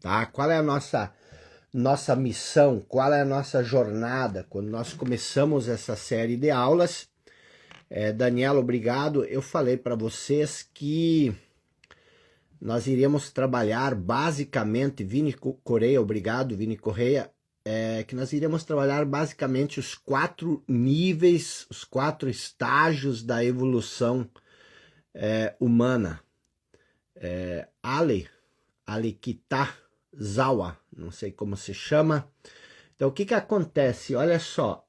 tá? Qual é a nossa missão? Qual é a nossa jornada? Quando nós começamos essa série de aulas, Daniela, obrigado. Eu falei para vocês que nós iríamos trabalhar basicamente, Vini Correia, obrigado, Vini Correia, que nós iríamos trabalhar basicamente os 4 níveis, os 4 estágios da evolução humana. Alikitazawa, não sei como se chama. Então, o que acontece? Olha só,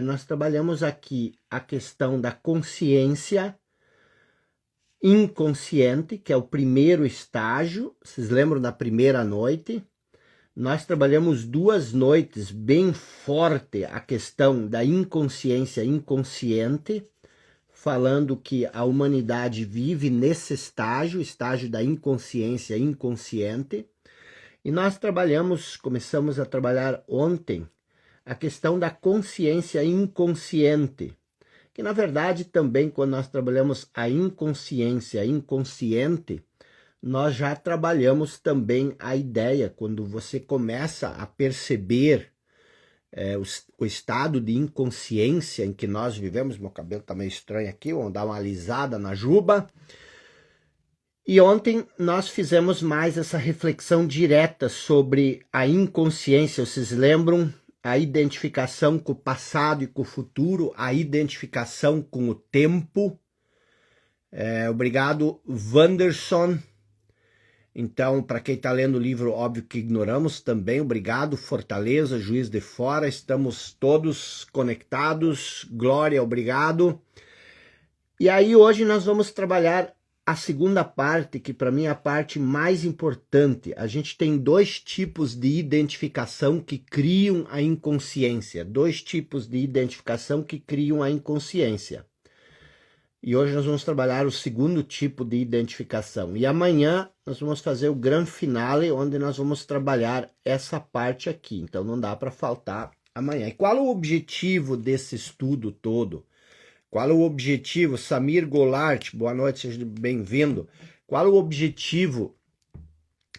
nós trabalhamos aqui a questão da consciência inconsciente, que é o primeiro estágio. Vocês lembram da primeira noite? Nós trabalhamos 2 noites bem forte a questão da inconsciência inconsciente, falando que a humanidade vive nesse estágio da inconsciência inconsciente. E nós começamos a trabalhar ontem a questão da consciência inconsciente, que na verdade também quando nós trabalhamos a inconsciência inconsciente, nós já trabalhamos também a ideia, quando você começa a perceber o estado de inconsciência em que nós vivemos. Meu cabelo tá meio estranho aqui, vamos dar uma alisada na juba. E ontem nós fizemos mais essa reflexão direta sobre a inconsciência. Vocês lembram? A identificação com o passado e com o futuro, a identificação com o tempo. Obrigado, Wanderson. Então, para quem está lendo o livro, óbvio que ignoramos também. Obrigado, Fortaleza, Juiz de Fora. Estamos todos conectados. Glória, obrigado. E aí hoje nós vamos trabalhar a segunda parte, que para mim é a parte mais importante. A gente tem 2 tipos de identificação que criam a inconsciência. 2 tipos de identificação que criam a inconsciência. E hoje nós vamos trabalhar o segundo tipo de identificação. E amanhã nós vamos fazer o grande finale, onde nós vamos trabalhar essa parte aqui. Então não dá para faltar amanhã. E qual é o objetivo desse estudo todo? Qual é o objetivo? Samir Golart, boa noite, seja bem-vindo. Qual é o objetivo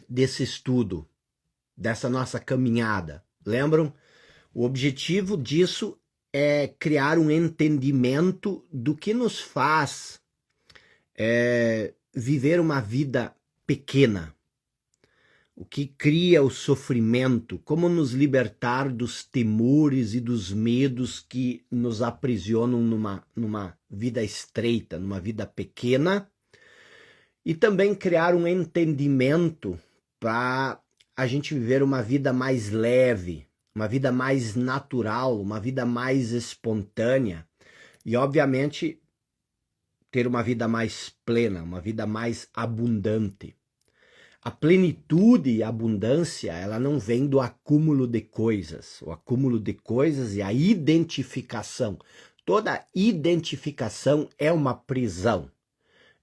desse estudo, dessa nossa caminhada? Lembram? O objetivo disso é criar um entendimento do que nos faz viver uma vida pequena. O que cria o sofrimento, como nos libertar dos temores e dos medos que nos aprisionam numa vida estreita, numa vida pequena, e também criar um entendimento para a gente viver uma vida mais leve, uma vida mais natural, uma vida mais espontânea e, obviamente, ter uma vida mais plena, uma vida mais abundante. A plenitude e a abundância, ela não vem do acúmulo de coisas. O acúmulo de coisas e a identificação. Toda identificação é uma prisão.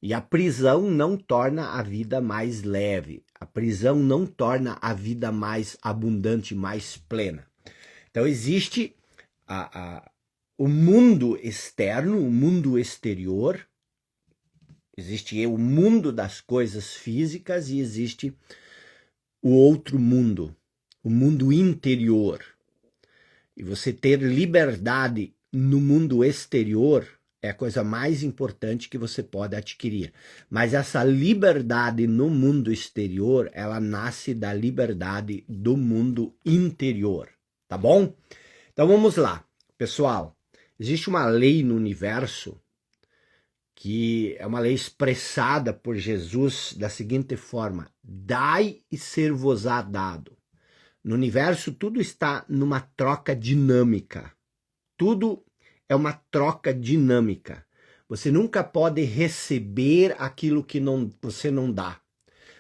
E a prisão não torna a vida mais leve. A prisão não torna a vida mais abundante, mais plena. Então existe o mundo externo, o mundo exterior. Existe o mundo das coisas físicas e existe o outro mundo, o mundo interior. E você ter liberdade no mundo exterior é a coisa mais importante que você pode adquirir. Mas essa liberdade no mundo exterior, ela nasce da liberdade do mundo interior, tá bom? Então vamos lá, pessoal. Existe uma lei no universo que é uma lei expressada por Jesus da seguinte forma: dai e ser-vos-á dado. No universo tudo está numa troca dinâmica. Tudo é uma troca dinâmica. Você nunca pode receber aquilo que você não dá.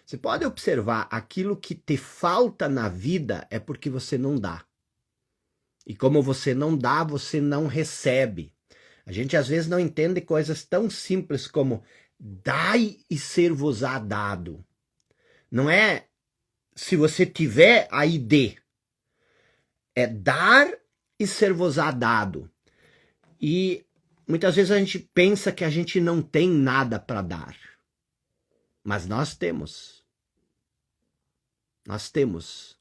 Você pode observar, aquilo que te falta na vida é porque você não dá. E como você não dá, você não recebe. A gente às vezes não entende coisas tão simples como dai e ser-vos-á dado. Não é se você tiver, aí dê. É dar e ser-vos-á dado. E muitas vezes a gente pensa que a gente não tem nada para dar. Mas nós temos. Nós temos.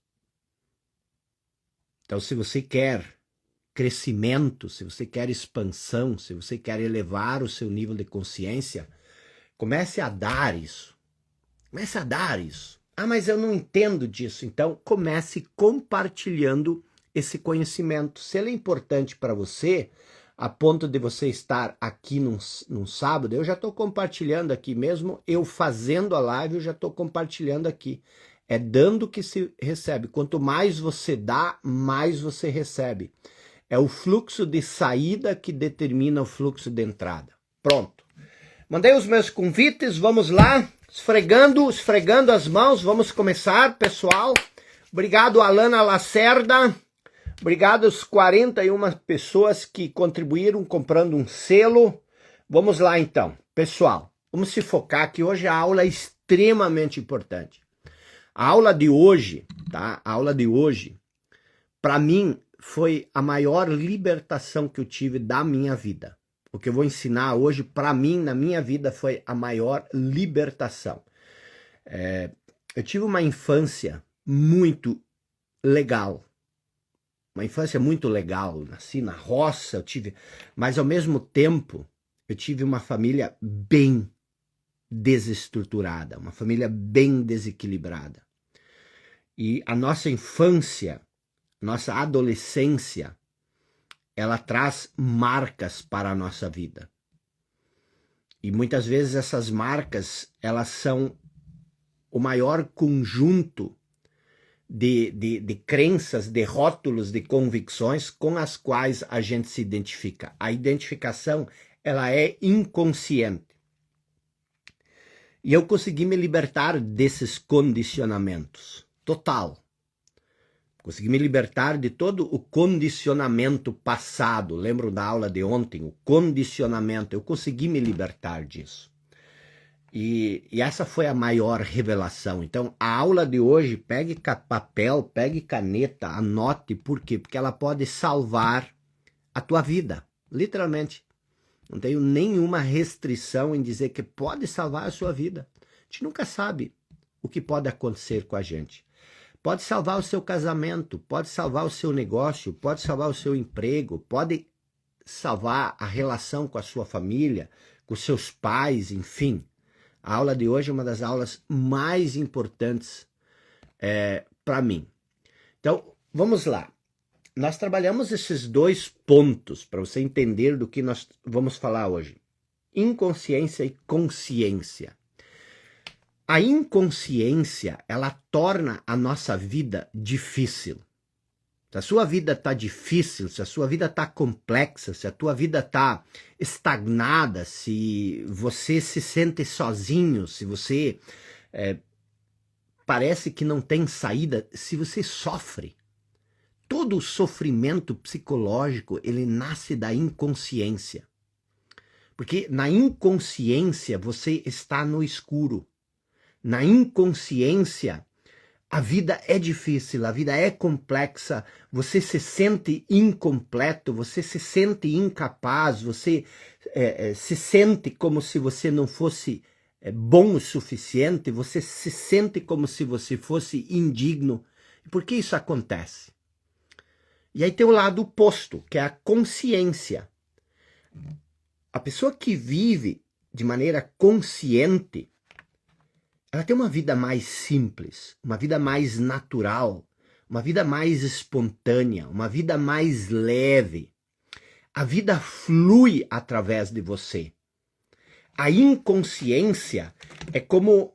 Então, se você quer crescimento, se você quer expansão, se você quer elevar o seu nível de consciência, comece a dar isso. Comece a dar isso. Ah, mas eu não entendo disso. Então, comece compartilhando esse conhecimento. Se ele é importante para você, a ponto de você estar aqui num sábado, eu já estou compartilhando aqui mesmo, eu fazendo a live, eu já estou compartilhando aqui. É dando que se recebe. Quanto mais você dá, mais você recebe. É o fluxo de saída que determina o fluxo de entrada. Pronto. Mandei os meus convites, vamos lá. Esfregando as mãos, vamos começar, pessoal. Obrigado, Alana Lacerda. Obrigado às 41 pessoas que contribuíram comprando um selo. Vamos lá, então. Pessoal, vamos se focar que hoje a aula é extremamente importante. A aula de hoje, tá? A aula de hoje, para mim, foi a maior libertação que eu tive da minha vida. O que eu vou ensinar hoje, para mim, na minha vida, foi a maior libertação. Eu tive uma infância muito legal. Uma infância muito legal. Nasci na roça, mas ao mesmo tempo, eu tive uma família bem desestruturada, uma família bem desequilibrada. E a nossa infância, nossa adolescência, ela traz marcas para a nossa vida. E muitas vezes essas marcas, elas são o maior conjunto de crenças, de rótulos, de convicções com as quais a gente se identifica. A identificação, ela é inconsciente. E eu consegui me libertar desses condicionamentos. Total. Consegui me libertar de todo o condicionamento passado. Lembro da aula de ontem? O condicionamento. Eu consegui me libertar disso. E essa foi a maior revelação. Então, a aula de hoje, pegue papel, pegue caneta, anote. Por quê? Porque ela pode salvar a tua vida. Literalmente. Não tenho nenhuma restrição em dizer que pode salvar a sua vida. A gente nunca sabe o que pode acontecer com a gente. Pode salvar o seu casamento, pode salvar o seu negócio, pode salvar o seu emprego, pode salvar a relação com a sua família, com seus pais, enfim. A aula de hoje é uma das aulas mais importantes para mim. Então, vamos lá. Nós trabalhamos esses 2 pontos para você entender do que nós vamos falar hoje. Inconsciência e consciência. A inconsciência, ela torna a nossa vida difícil. Se a sua vida está difícil, se a sua vida está complexa, se a tua vida está estagnada, se você se sente sozinho, se você parece que não tem saída, se você sofre, todo o sofrimento psicológico, ele nasce da inconsciência. Porque na inconsciência você está no escuro. Na inconsciência, a vida é difícil, a vida é complexa, você se sente incompleto, você se sente incapaz, você se sente como se você não fosse bom o suficiente, você se sente como se você fosse indigno. E por que isso acontece? E aí tem o lado oposto, que é a consciência. A pessoa que vive de maneira consciente, ela tem uma vida mais simples, uma vida mais natural, uma vida mais espontânea, uma vida mais leve. A vida flui através de você. A inconsciência é como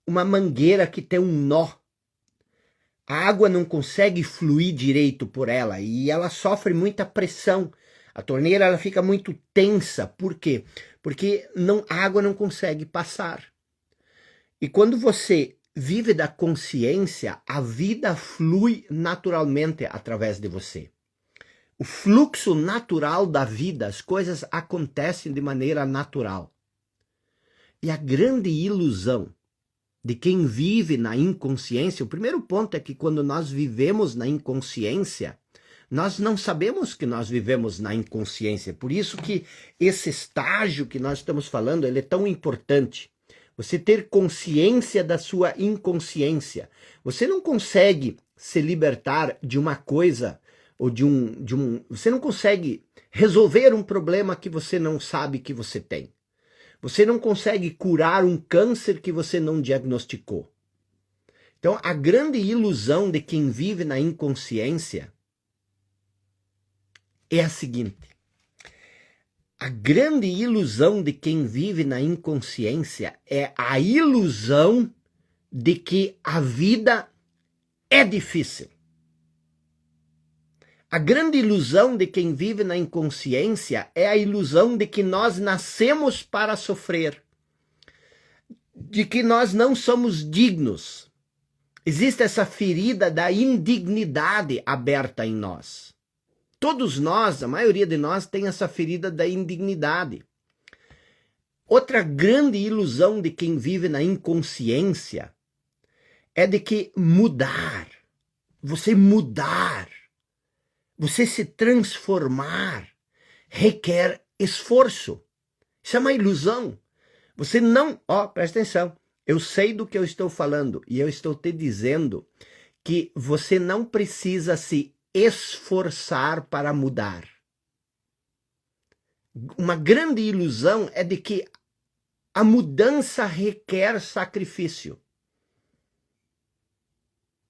uma mangueira que tem um nó. A água não consegue fluir direito por ela e ela sofre muita pressão. A torneira ela fica muito tensa. Por quê? Porque a água não consegue passar. E quando você vive da consciência, a vida flui naturalmente através de você. O fluxo natural da vida, as coisas acontecem de maneira natural. E a grande ilusão de quem vive na inconsciência, o primeiro ponto é que quando nós vivemos na inconsciência, nós não sabemos que nós vivemos na inconsciência. Por isso que esse estágio que nós estamos falando, ele é tão importante. Você ter consciência da sua inconsciência. Você não consegue se libertar de uma coisa ou você não consegue resolver um problema que você não sabe que você tem. Você não consegue curar um câncer que você não diagnosticou. Então, a grande ilusão de quem vive na inconsciência é a seguinte. A grande ilusão de quem vive na inconsciência é a ilusão de que a vida é difícil. A grande ilusão de quem vive na inconsciência é a ilusão de que nós nascemos para sofrer, de que nós não somos dignos. Existe essa ferida da indignidade aberta em nós. Todos nós, a maioria de nós, tem essa ferida da indignidade. Outra grande ilusão de quem vive na inconsciência é de que você se transformar, requer esforço. Isso é uma ilusão. Você não... presta atenção. Eu sei do que eu estou falando e eu estou te dizendo que você não precisa se esforçar para mudar. Uma grande ilusão é de que a mudança requer sacrifício.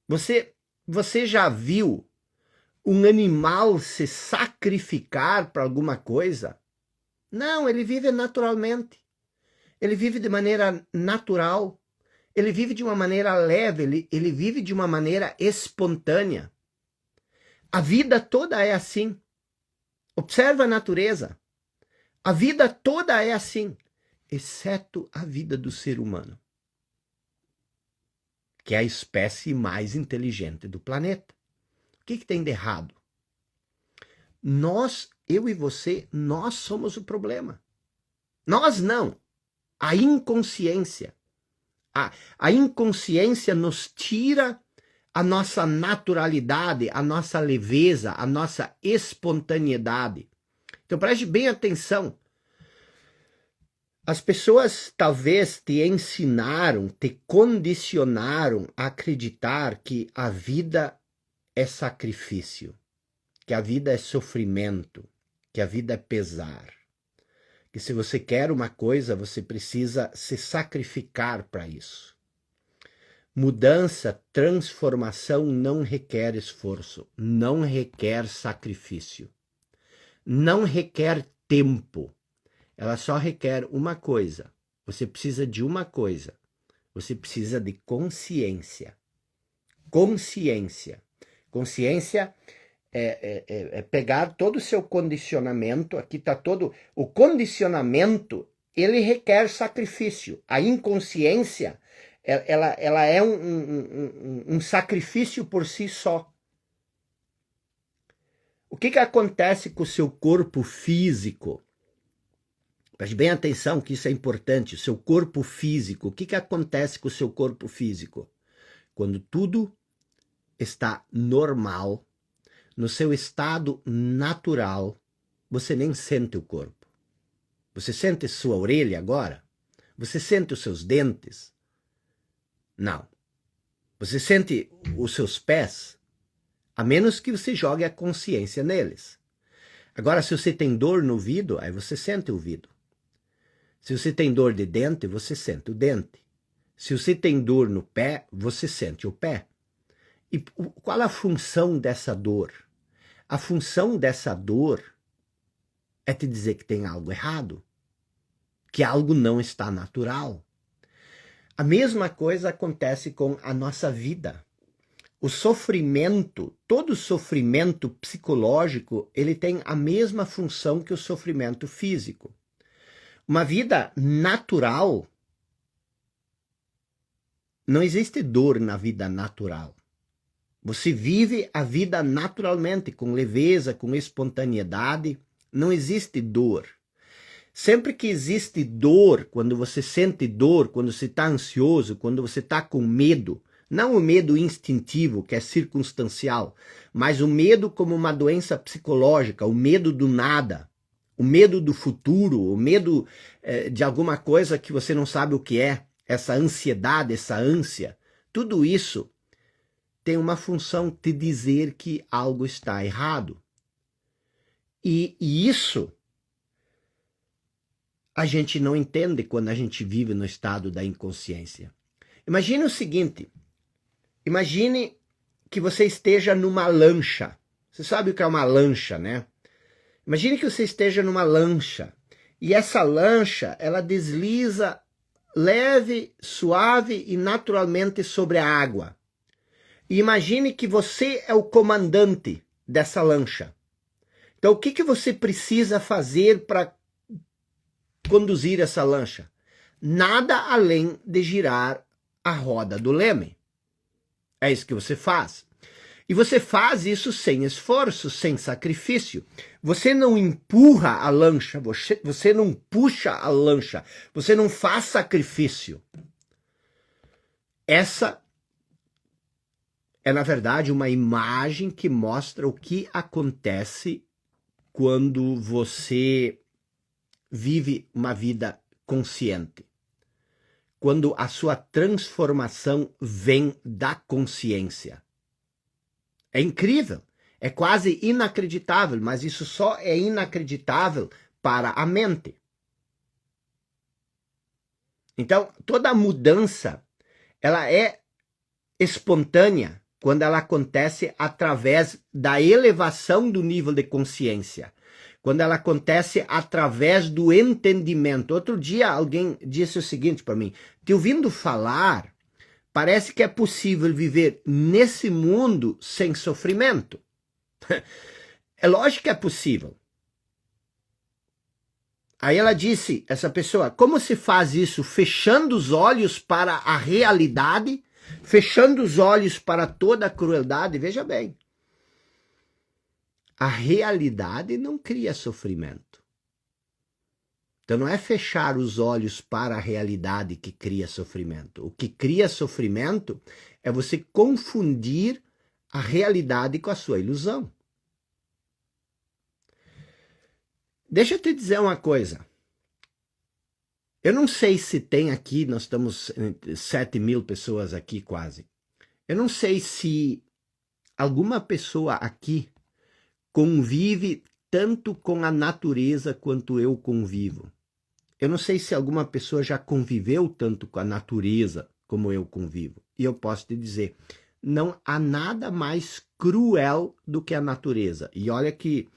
Você já viu um animal se sacrificar para alguma coisa? Não, ele vive naturalmente. Ele vive de maneira natural. Ele vive de uma maneira leve, ele vive de uma maneira espontânea. A vida toda é assim. Observa a natureza. A vida toda é assim, exceto a vida do ser humano, que é a espécie mais inteligente do planeta. O que tem de errado? Eu e você, nós somos o problema. Nós não. A inconsciência. A inconsciência nos tira a nossa naturalidade, a nossa leveza, a nossa espontaneidade. Então preste bem atenção. As pessoas talvez te ensinaram, te condicionaram a acreditar que a vida é sacrifício, que a vida é sofrimento, que a vida é pesar. Que se você quer uma coisa, você precisa se sacrificar para isso. Mudança, transformação não requer esforço, não requer sacrifício, não requer tempo. Ela só requer uma coisa. Você precisa de uma coisa. Você precisa de consciência. Consciência. Consciência é pegar todo o seu condicionamento. Aqui está todo... O condicionamento, ele requer sacrifício. A inconsciência, ela é um sacrifício por si só. O que acontece com o seu corpo físico? Preste bem atenção que isso é importante. O seu corpo físico. O que acontece com o seu corpo físico? Quando tudo está normal, no seu estado natural, você nem sente o corpo. Você sente sua orelha agora? Você sente os seus dentes? Não. Você sente os seus pés? A menos que você jogue a consciência neles. Agora, se você tem dor no ouvido, aí você sente o ouvido. Se você tem dor de dente, você sente o dente. Se você tem dor no pé, você sente o pé. E qual a função dessa dor? A função dessa dor é te dizer que tem algo errado, que algo não está natural. A mesma coisa acontece com a nossa vida. O sofrimento, todo sofrimento psicológico, ele tem a mesma função que o sofrimento físico. Uma vida natural, não existe dor na vida natural. Você vive a vida naturalmente, com leveza, com espontaneidade, não existe dor. Sempre que existe dor, quando você sente dor, quando você está ansioso, quando você está com medo, não o medo instintivo, que é circunstancial, mas o medo como uma doença psicológica, o medo do nada, o medo do futuro, o medo de alguma coisa que você não sabe o que é. essa ansiedade, essa ânsia, tudo isso tem uma função de dizer que algo está errado. E isso a gente não entende quando a gente vive no estado da inconsciência. Imagine o seguinte, imagine que você esteja numa lancha. Você sabe o que é uma lancha, né? Imagine que você esteja numa lancha e essa lancha, ela desliza leve, suave e naturalmente sobre a água. E imagine que você é o comandante dessa lancha. Então, o que você precisa fazer para conduzir essa lancha? Nada além de girar a roda do leme. É isso que você faz. E você faz isso sem esforço, sem sacrifício. Você não empurra a lancha, você não puxa a lancha, você não faz sacrifício. Essa é, na verdade, uma imagem que mostra o que acontece quando você vive uma vida consciente. Quando a sua transformação vem da consciência. É incrível, é quase inacreditável, mas isso só é inacreditável para a mente. Então, toda mudança, ela é espontânea quando ela acontece através da elevação do nível de consciência. Quando ela acontece através do entendimento. Outro dia alguém disse o seguinte para mim, te ouvindo falar, parece que é possível viver nesse mundo sem sofrimento. É lógico que é possível. Aí ela disse, essa pessoa, como se faz isso? Fechando os olhos para a realidade, fechando os olhos para toda a crueldade. Veja bem, a realidade não cria sofrimento. Então não é fechar os olhos para a realidade que cria sofrimento. O que cria sofrimento é você confundir a realidade com a sua ilusão. Deixa eu te dizer uma coisa. Eu não sei se tem aqui, nós estamos 7.000 pessoas aqui quase. Eu não sei se alguma pessoa aqui convive tanto com a natureza quanto eu convivo. Eu não sei se alguma pessoa já conviveu tanto com a natureza como eu convivo. E eu posso te dizer, não há nada mais cruel do que a natureza. E olha que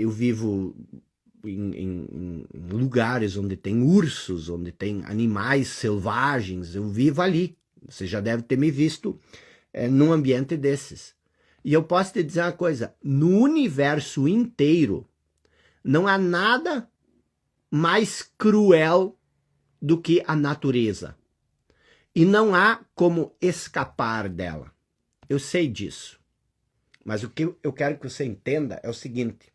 eu vivo em lugares onde tem ursos, onde tem animais selvagens. Eu vivo ali. Você já deve ter me visto num ambiente desses. E eu posso te dizer uma coisa, no universo inteiro, não há nada mais cruel do que a natureza. E não há como escapar dela. Eu sei disso. Mas o que eu quero que você entenda é o seguinte,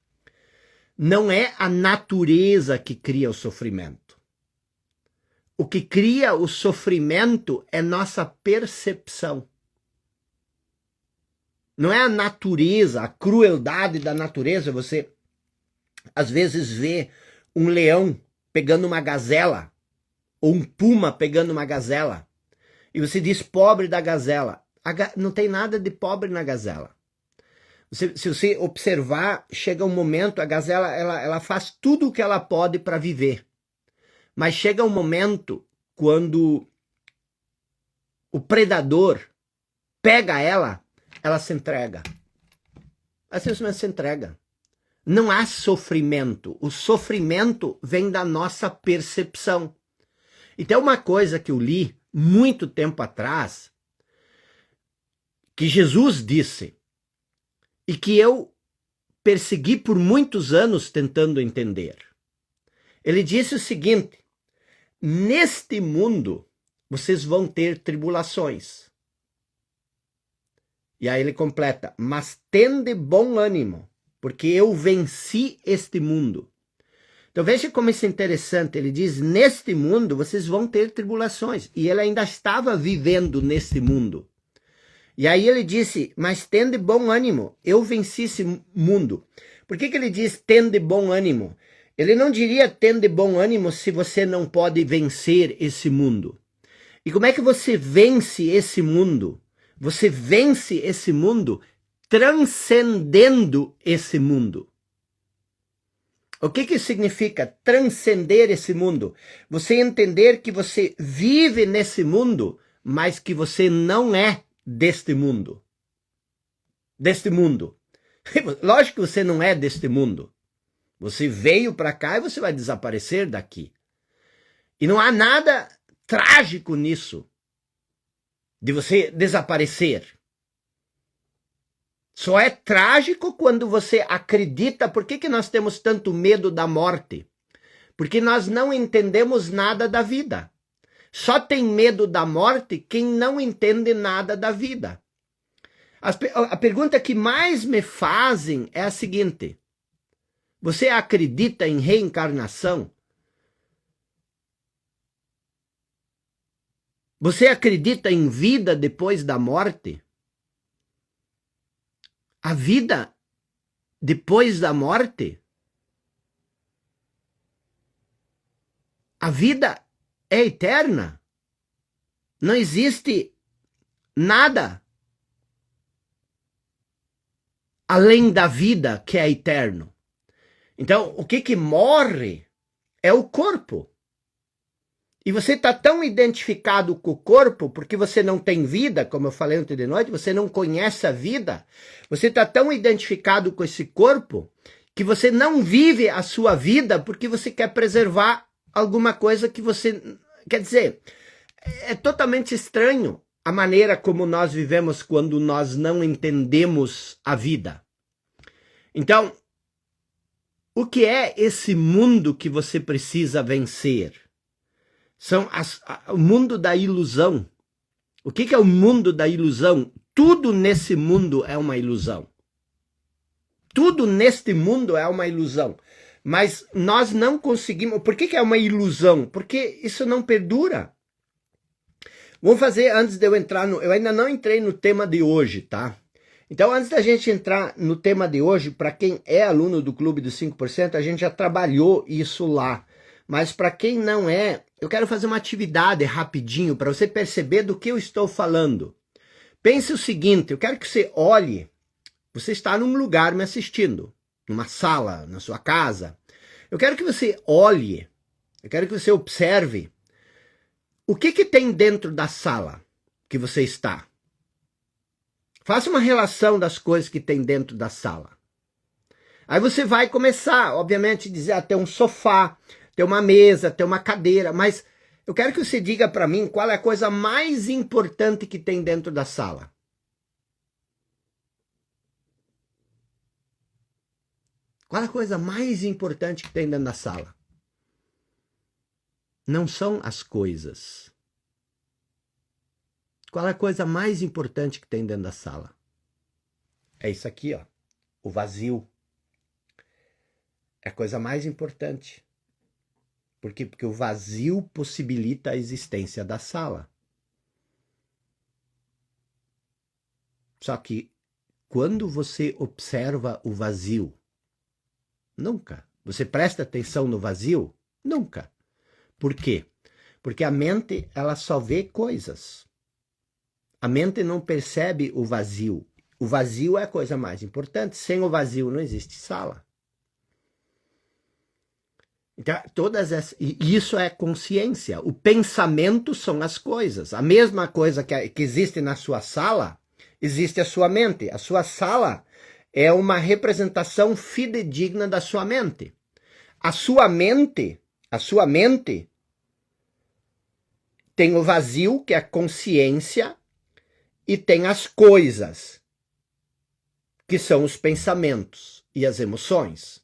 não é a natureza que cria o sofrimento. O que cria o sofrimento é nossa percepção. Não é a natureza, a crueldade da natureza. Você, às vezes, vê um leão pegando uma gazela, ou um puma pegando uma gazela, e você diz, pobre da gazela. Não tem nada de pobre na gazela. Se você observar, chega um momento, a gazela ela faz tudo o que ela pode para viver. Mas chega um momento quando o predador pega ela se entrega. Ela simplesmente se entrega. Não há sofrimento. O sofrimento vem da nossa percepção. Então, uma coisa que eu li muito tempo atrás, que Jesus disse, e que eu persegui por muitos anos tentando entender. Ele disse o seguinte, neste mundo vocês vão ter tribulações. E aí ele completa, mas tende bom ânimo, porque eu venci este mundo. Então veja como isso é interessante, ele diz, neste mundo vocês vão ter tribulações. E ele ainda estava vivendo neste mundo. E aí ele disse, mas tende bom ânimo, eu venci esse mundo. Por que ele diz tende bom ânimo? Ele não diria tende bom ânimo se você não pode vencer esse mundo. E como é que você vence esse mundo? Você vence esse mundo transcendendo esse mundo. O que significa transcender esse mundo? Você entender que você vive nesse mundo, mas que você não é deste mundo. Deste mundo. Lógico que você não é deste mundo. Você veio para cá e você vai desaparecer daqui. E não há nada trágico nisso, de você desaparecer. Só é trágico quando você acredita. Por que nós temos tanto medo da morte? Porque nós não entendemos nada da vida. Só tem medo da morte quem não entende nada da vida. A pergunta que mais me fazem é a seguinte: você acredita em reencarnação? Você acredita em vida depois da morte? A vida depois da morte? A vida é eterna. Não existe nada além da vida que é eterno. Então, o que morre é o corpo. E você está tão identificado com o corpo, porque você não tem vida, como eu falei ontem de noite, você não conhece a vida, você está tão identificado com esse corpo, que você não vive a sua vida porque você quer preservar alguma coisa que você... Quer dizer, é totalmente estranho a maneira como nós vivemos quando nós não entendemos a vida. Então, o que é esse mundo que você precisa vencer? São o mundo da ilusão. O que é o mundo da ilusão? Tudo nesse mundo é uma ilusão. Tudo neste mundo é uma ilusão. Mas nós não conseguimos... Por que é uma ilusão? Porque isso não perdura. Vamos fazer, antes de eu entrar no... Eu ainda não entrei no tema de hoje, tá? Então, antes da gente entrar no tema de hoje, para quem é aluno do Clube dos 5%, a gente já trabalhou isso lá. Mas para quem não é, eu quero fazer uma atividade rapidinho para você perceber do que eu estou falando. Pense o seguinte, eu quero que você olhe, você está num lugar me assistindo, numa sala, na sua casa. Eu quero que você olhe, eu quero que você observe o que tem dentro da sala que você está. Faça uma relação das coisas que tem dentro da sala. Aí você vai começar, obviamente, a dizer, tem um sofá, tem uma mesa, tem uma cadeira, mas eu quero que você diga para mim qual é a coisa mais importante que tem dentro da sala. Qual é a coisa mais importante que tem dentro da sala? Não são as coisas. Qual é a coisa mais importante que tem dentro da sala? É isso aqui, ó, o vazio. É a coisa mais importante. Por quê? Porque o vazio possibilita a existência da sala. Só que quando você observa o vazio, nunca. Você presta atenção no vazio? Nunca. Por quê? Porque a mente, ela só vê coisas. A mente não percebe o vazio. O vazio é a coisa mais importante. Sem o vazio não existe sala. Então, isso é consciência. O pensamento são as coisas. A mesma coisa que existe na sua sala, existe a sua mente. A sua sala é uma representação fidedigna da sua mente. A sua mente tem o vazio, que é a consciência, e tem as coisas, que são os pensamentos e as emoções.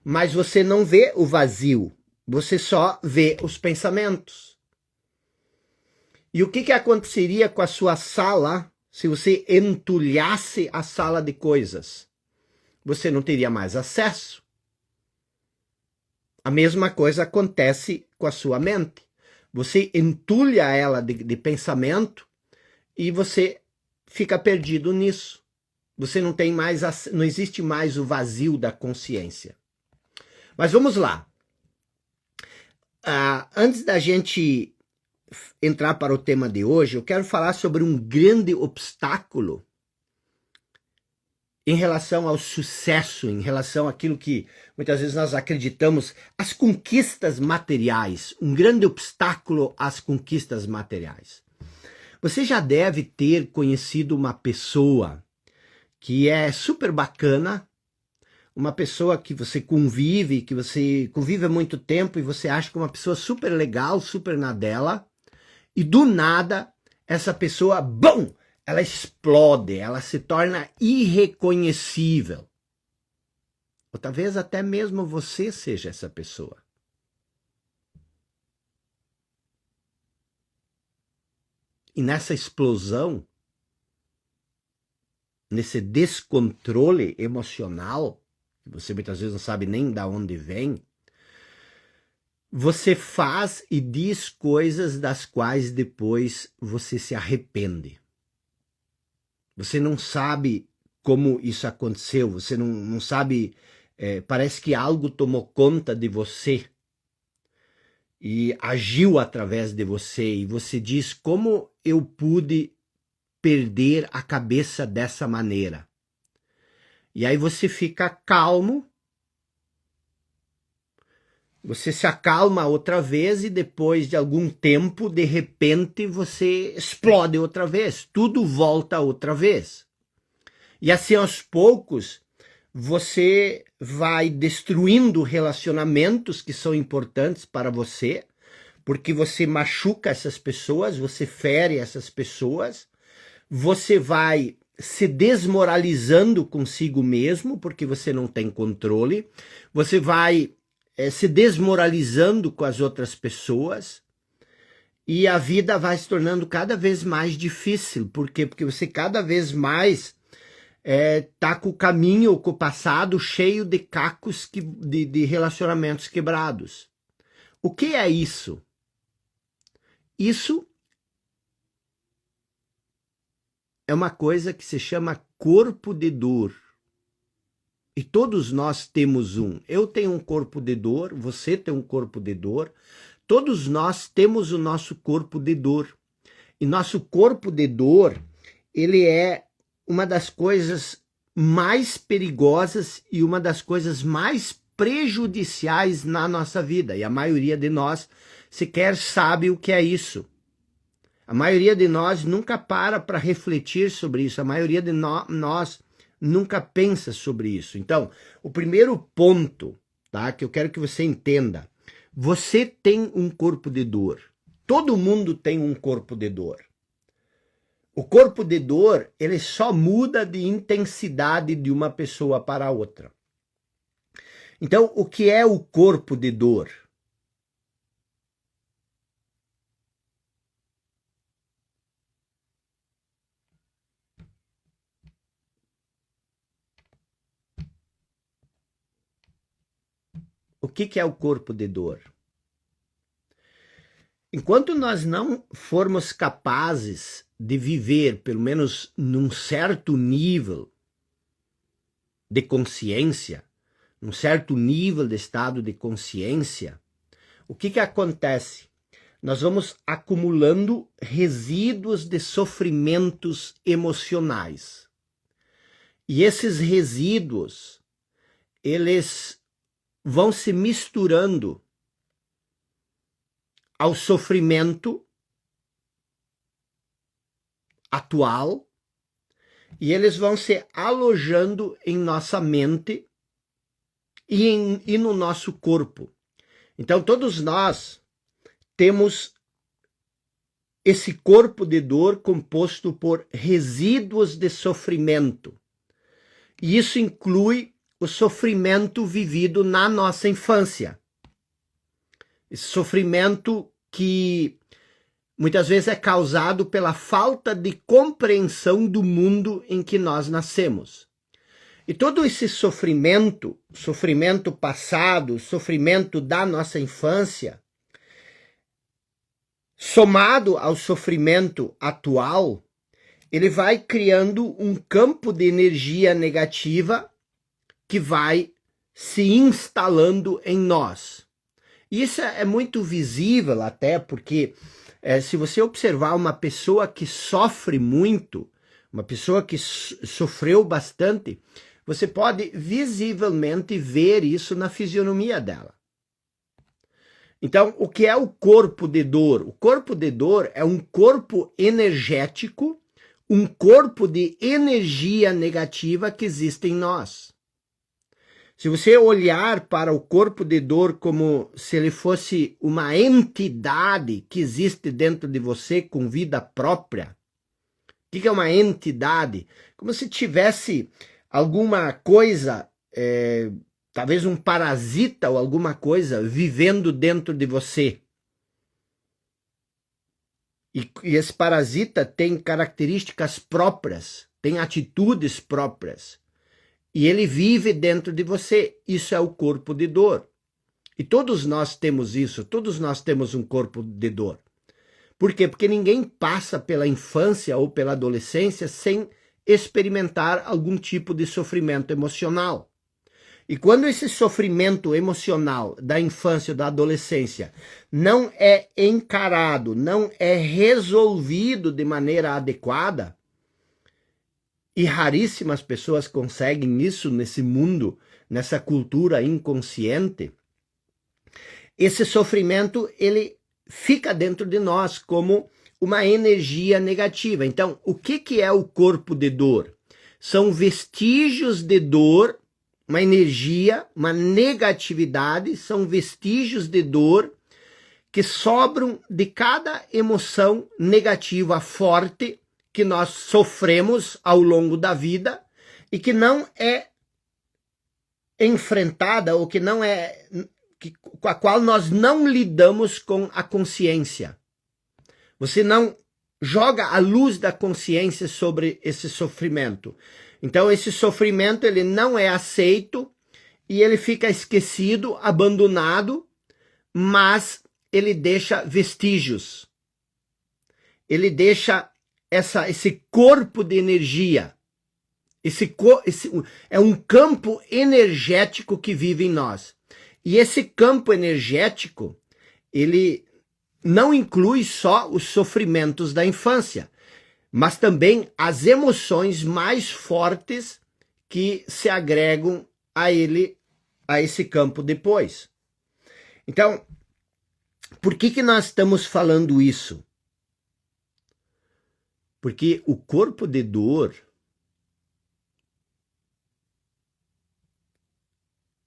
Mas você não vê o vazio, você só vê os pensamentos. E o que aconteceria com a sua sala se você entulhasse a sala de coisas? Você não teria mais acesso. A mesma coisa acontece com a sua mente. Você entulha ela de pensamento e você fica perdido nisso. Você não tem mais, não existe mais o vazio da consciência. Mas vamos lá. Antes da gente entrar para o tema de hoje, eu quero falar sobre um grande obstáculo em relação ao sucesso, em relação àquilo que muitas vezes nós acreditamos, as conquistas materiais, um grande obstáculo às conquistas materiais. Você já deve ter conhecido uma pessoa que é super bacana, uma pessoa que você convive há muito tempo e você acha que é uma pessoa super legal, super na dela, e do nada essa pessoa, bum, ela explode, ela se torna irreconhecível. Ou talvez até mesmo você seja essa pessoa. E nessa explosão, nesse descontrole emocional, que você muitas vezes não sabe nem de onde vem, você faz e diz coisas das quais depois você se arrepende. Você não sabe como isso aconteceu, você não sabe, parece que algo tomou conta de você e agiu através de você, e você diz, como eu pude perder a cabeça dessa maneira? E aí você fica calmo, você se acalma outra vez e depois de algum tempo, de repente, você explode outra vez. Tudo volta outra vez. E assim, aos poucos, você vai destruindo relacionamentos que são importantes para você, porque você machuca essas pessoas, você fere essas pessoas, você vai se desmoralizando consigo mesmo, porque você não tem controle, você vai se desmoralizando com as outras pessoas, e a vida vai se tornando cada vez mais difícil. Por quê? Porque você cada vez mais tá com o caminho, com o passado cheio de cacos de relacionamentos quebrados. O que é isso? Isso é uma coisa que se chama corpo de dor. E todos nós temos um. Eu tenho um corpo de dor, você tem um corpo de dor. Todos nós temos o nosso corpo de dor. E nosso corpo de dor, ele é uma das coisas mais perigosas e uma das coisas mais prejudiciais na nossa vida. E a maioria de nós sequer sabe o que é isso. A maioria de nós nunca para refletir sobre isso. A maioria de nós nunca pensa sobre isso. Então, o primeiro ponto, tá, que eu quero que você entenda, você tem um corpo de dor. Todo mundo tem um corpo de dor. O corpo de dor, ele só muda de intensidade de uma pessoa para outra. Então, o que é o corpo de dor? O que é o corpo de dor? Enquanto nós não formos capazes de viver, pelo menos num certo nível de consciência, num certo nível de estado de consciência, o que acontece? Nós vamos acumulando resíduos de sofrimentos emocionais. E esses resíduos, eles vão se misturando ao sofrimento atual, e eles vão se alojando em nossa mente e no nosso corpo. Então todos nós temos esse corpo de dor composto por resíduos de sofrimento. E isso inclui o sofrimento vivido na nossa infância. Esse sofrimento que muitas vezes é causado pela falta de compreensão do mundo em que nós nascemos. E todo esse sofrimento, sofrimento passado, sofrimento da nossa infância, somado ao sofrimento atual, ele vai criando um campo de energia negativa que vai se instalando em nós. Isso é muito visível até porque Se você observar uma pessoa que sofre muito, uma pessoa que sofreu bastante, você pode visivelmente ver isso na fisionomia dela. Então, o que é o corpo de dor? O corpo de dor é um corpo energético, um corpo de energia negativa que existe em nós. Se você olhar para o corpo de dor como se ele fosse uma entidade que existe dentro de você com vida própria, o que é uma entidade? Como se tivesse alguma coisa, talvez um parasita ou alguma coisa vivendo dentro de você. E esse parasita tem características próprias, tem atitudes próprias. E ele vive dentro de você. Isso é o corpo de dor. E todos nós temos isso, todos nós temos um corpo de dor. Por quê? Porque ninguém passa pela infância ou pela adolescência sem experimentar algum tipo de sofrimento emocional. E quando esse sofrimento emocional da infância ou da adolescência não é encarado, não é resolvido de maneira adequada, e raríssimas pessoas conseguem isso nesse mundo, nessa cultura inconsciente, esse sofrimento ele fica dentro de nós como uma energia negativa. Então, o que é o corpo de dor? São vestígios de dor, uma energia, uma negatividade, são vestígios de dor que sobram de cada emoção negativa forte que nós sofremos ao longo da vida e que não é enfrentada ou que não é com a qual nós não lidamos com a consciência. Você não joga a luz da consciência sobre esse sofrimento. Então esse sofrimento ele não é aceito e ele fica esquecido, abandonado, mas ele deixa vestígios. Ele deixa esse corpo de energia. Esse é um campo energético que vive em nós. E esse campo energético, ele não inclui só os sofrimentos da infância, mas também as emoções mais fortes que se agregam a esse campo depois. Então, por que nós estamos falando isso? Porque o corpo de dor,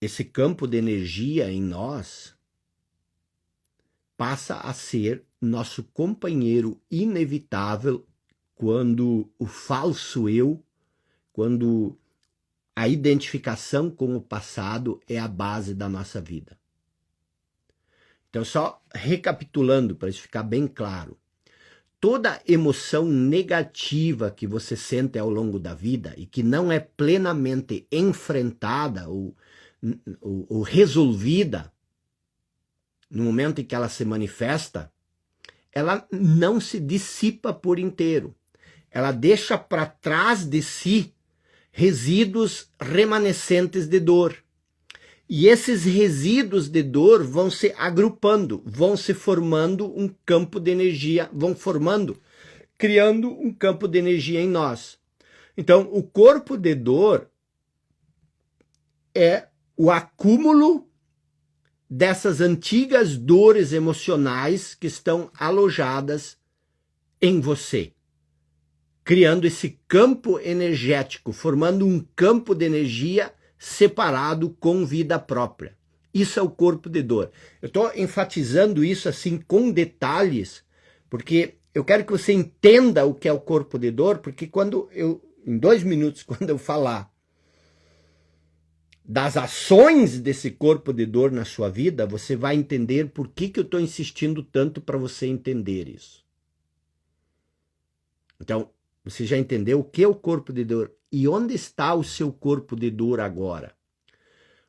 esse campo de energia em nós, passa a ser nosso companheiro inevitável quando o falso eu, quando a identificação com o passado é a base da nossa vida. Então, só recapitulando para isso ficar bem claro, toda emoção negativa que você sente ao longo da vida e que não é plenamente enfrentada ou resolvida no momento em que ela se manifesta, ela não se dissipa por inteiro. Ela deixa para trás de si resíduos remanescentes de dor. E esses resíduos de dor vão se agrupando, vão se formando um campo de energia, criando um campo de energia em nós. Então, o corpo de dor é o acúmulo dessas antigas dores emocionais que estão alojadas em você, criando esse campo energético, formando um campo de energia separado com vida própria. Isso é o corpo de dor. Eu estou enfatizando isso assim com detalhes, porque eu quero que você entenda o que é o corpo de dor, porque em 2 minutos, quando eu falar das ações desse corpo de dor na sua vida, você vai entender por que eu estou insistindo tanto para você entender isso. Então, você já entendeu o que é o corpo de dor e onde está o seu corpo de dor agora?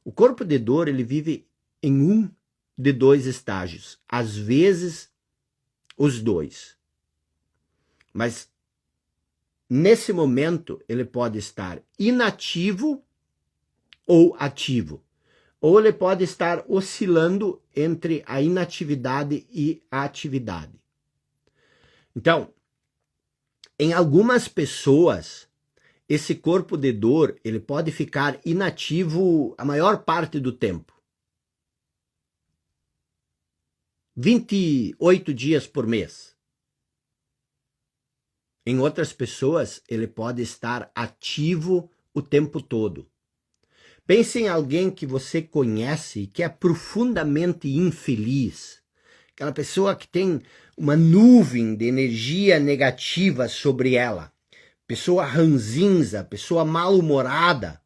O corpo de dor, ele vive em um de 2 estágios, às vezes os 2. Mas nesse momento ele pode estar inativo ou ativo, ou ele pode estar oscilando entre a inatividade e a atividade. Então, em algumas pessoas, esse corpo de dor, ele pode ficar inativo a maior parte do tempo. 28 dias por mês. Em outras pessoas, ele pode estar ativo o tempo todo. Pense em alguém que você conhece que é profundamente infeliz. Aquela pessoa que tem uma nuvem de energia negativa sobre ela. Pessoa ranzinza, pessoa mal-humorada.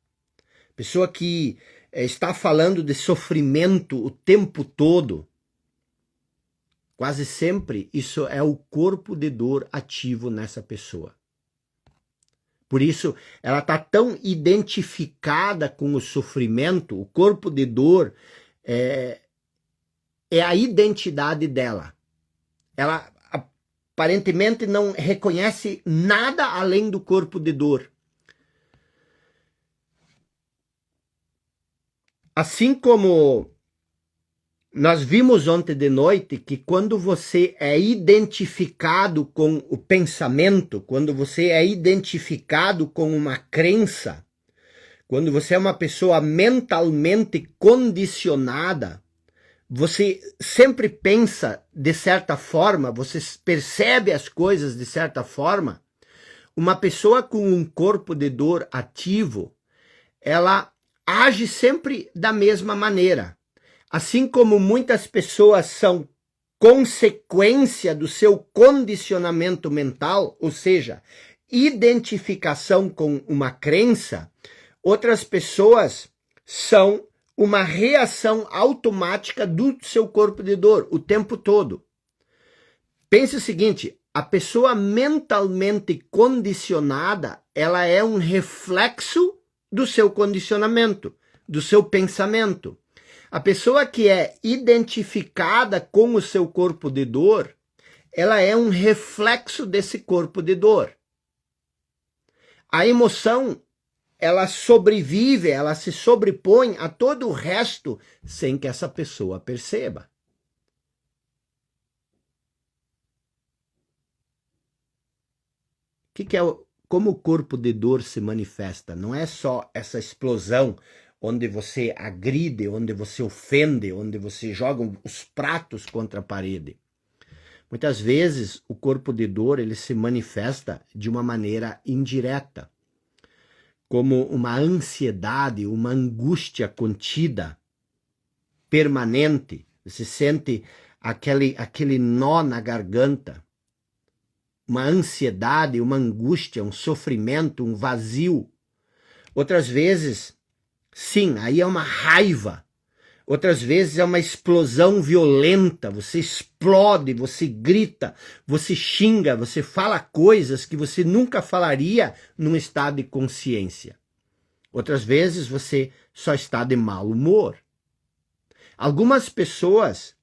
Pessoa que está falando de sofrimento o tempo todo. Quase sempre isso é o corpo de dor ativo nessa pessoa. Por isso, ela está tão identificada com o sofrimento, o corpo de dor é a identidade dela. Ela aparentemente não reconhece nada além do corpo de dor. Assim como nós vimos ontem de noite que quando você é identificado com o pensamento, quando você é identificado com uma crença, quando você é uma pessoa mentalmente condicionada, você sempre pensa de certa forma, você percebe as coisas de certa forma. Uma pessoa com um corpo de dor ativo, ela age sempre da mesma maneira. Assim como muitas pessoas são consequência do seu condicionamento mental, ou seja, identificação com uma crença, outras pessoas são uma reação automática do seu corpo de dor o tempo todo. Pense o seguinte, a pessoa mentalmente condicionada, ela é um reflexo do seu condicionamento, do seu pensamento. A pessoa que é identificada com o seu corpo de dor, ela é um reflexo desse corpo de dor. A emoção, ela sobrevive, ela se sobrepõe a todo o resto sem que essa pessoa perceba. Como o corpo de dor se manifesta? Não é só essa explosão onde você agride, onde você ofende, onde você joga os pratos contra a parede. Muitas vezes o corpo de dor ele se manifesta de uma maneira indireta, como uma ansiedade, uma angústia contida, permanente. Você sente aquele nó na garganta, uma ansiedade, uma angústia, um sofrimento, um vazio. Outras vezes, sim, aí é uma raiva. Outras vezes é uma explosão violenta, você explode, você grita, você xinga, você fala coisas que você nunca falaria num estado de consciência. Outras vezes você só está de mau humor. Algumas pessoas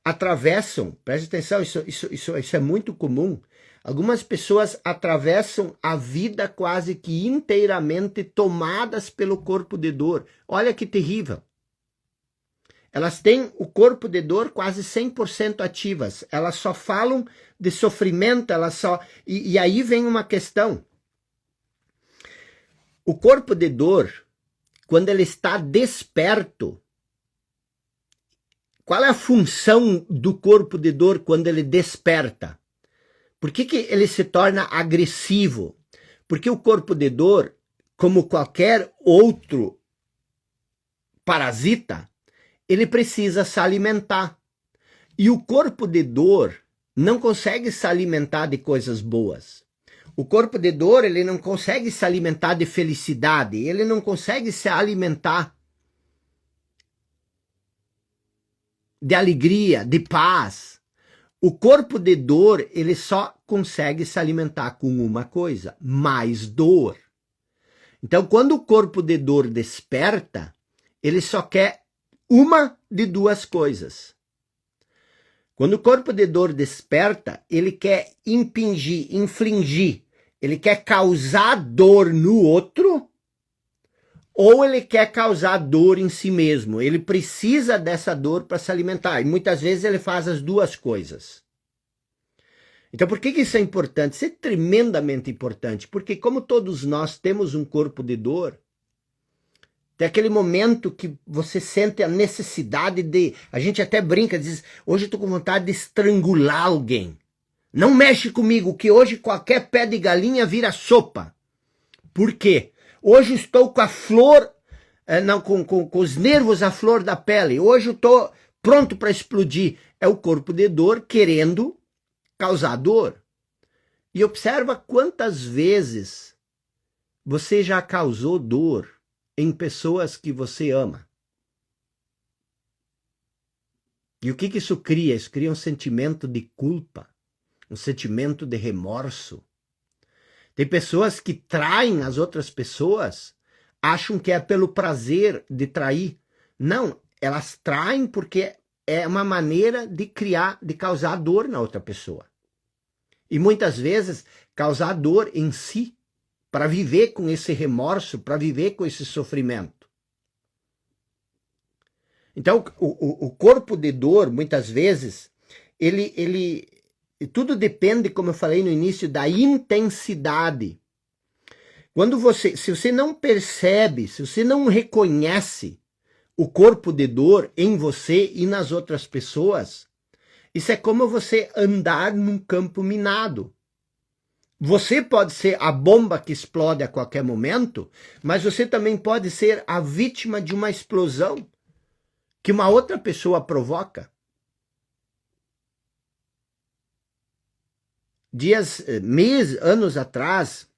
atravessam, preste atenção, isso é muito comum, algumas pessoas atravessam a vida quase que inteiramente tomadas pelo corpo de dor. Olha que terrível. Elas têm o corpo de dor quase 100% ativas. Elas só falam de sofrimento, E aí vem uma questão. O corpo de dor, quando ele está desperto, qual é a função do corpo de dor quando ele desperta? Por que ele se torna agressivo? Porque o corpo de dor, como qualquer outro parasita, ele precisa se alimentar. E o corpo de dor não consegue se alimentar de coisas boas. O corpo de dor, ele não consegue se alimentar de felicidade, ele não consegue se alimentar de alegria, de paz. O corpo de dor, ele só consegue se alimentar com uma coisa, mais dor. Então, quando o corpo de dor desperta, ele só quer uma de duas coisas. Quando o corpo de dor desperta, ele quer infligir, ele quer causar dor no outro, ou ele quer causar dor em si mesmo. Ele precisa dessa dor para se alimentar. E muitas vezes ele faz as duas coisas. Então, por que isso é importante? Isso é tremendamente importante, porque como todos nós temos um corpo de dor, tem aquele momento que você sente a necessidade de... A gente até brinca, diz, hoje eu tô com vontade de estrangular alguém. Não mexe comigo, que hoje qualquer pé de galinha vira sopa. Por quê? Hoje estou com a flor, com os nervos à flor da pele. Hoje eu estou pronto para explodir. É o corpo de dor querendo causar dor. E observa quantas vezes você já causou dor em pessoas que você ama. E o que isso cria? Isso cria um sentimento de culpa, um sentimento de remorso. Tem pessoas que traem as outras pessoas, acham que é pelo prazer de trair. Não, elas traem porque é uma maneira de causar dor na outra pessoa. E muitas vezes causar dor em si, para viver com esse remorso, para viver com esse sofrimento. Então, o corpo de dor, muitas vezes, tudo depende, como eu falei no início, da intensidade. Se você não percebe, se você não reconhece o corpo de dor em você e nas outras pessoas, isso é como você andar num campo minado. Você pode ser a bomba que explode a qualquer momento, mas você também pode ser a vítima de uma explosão que uma outra pessoa provoca. Anos atrás,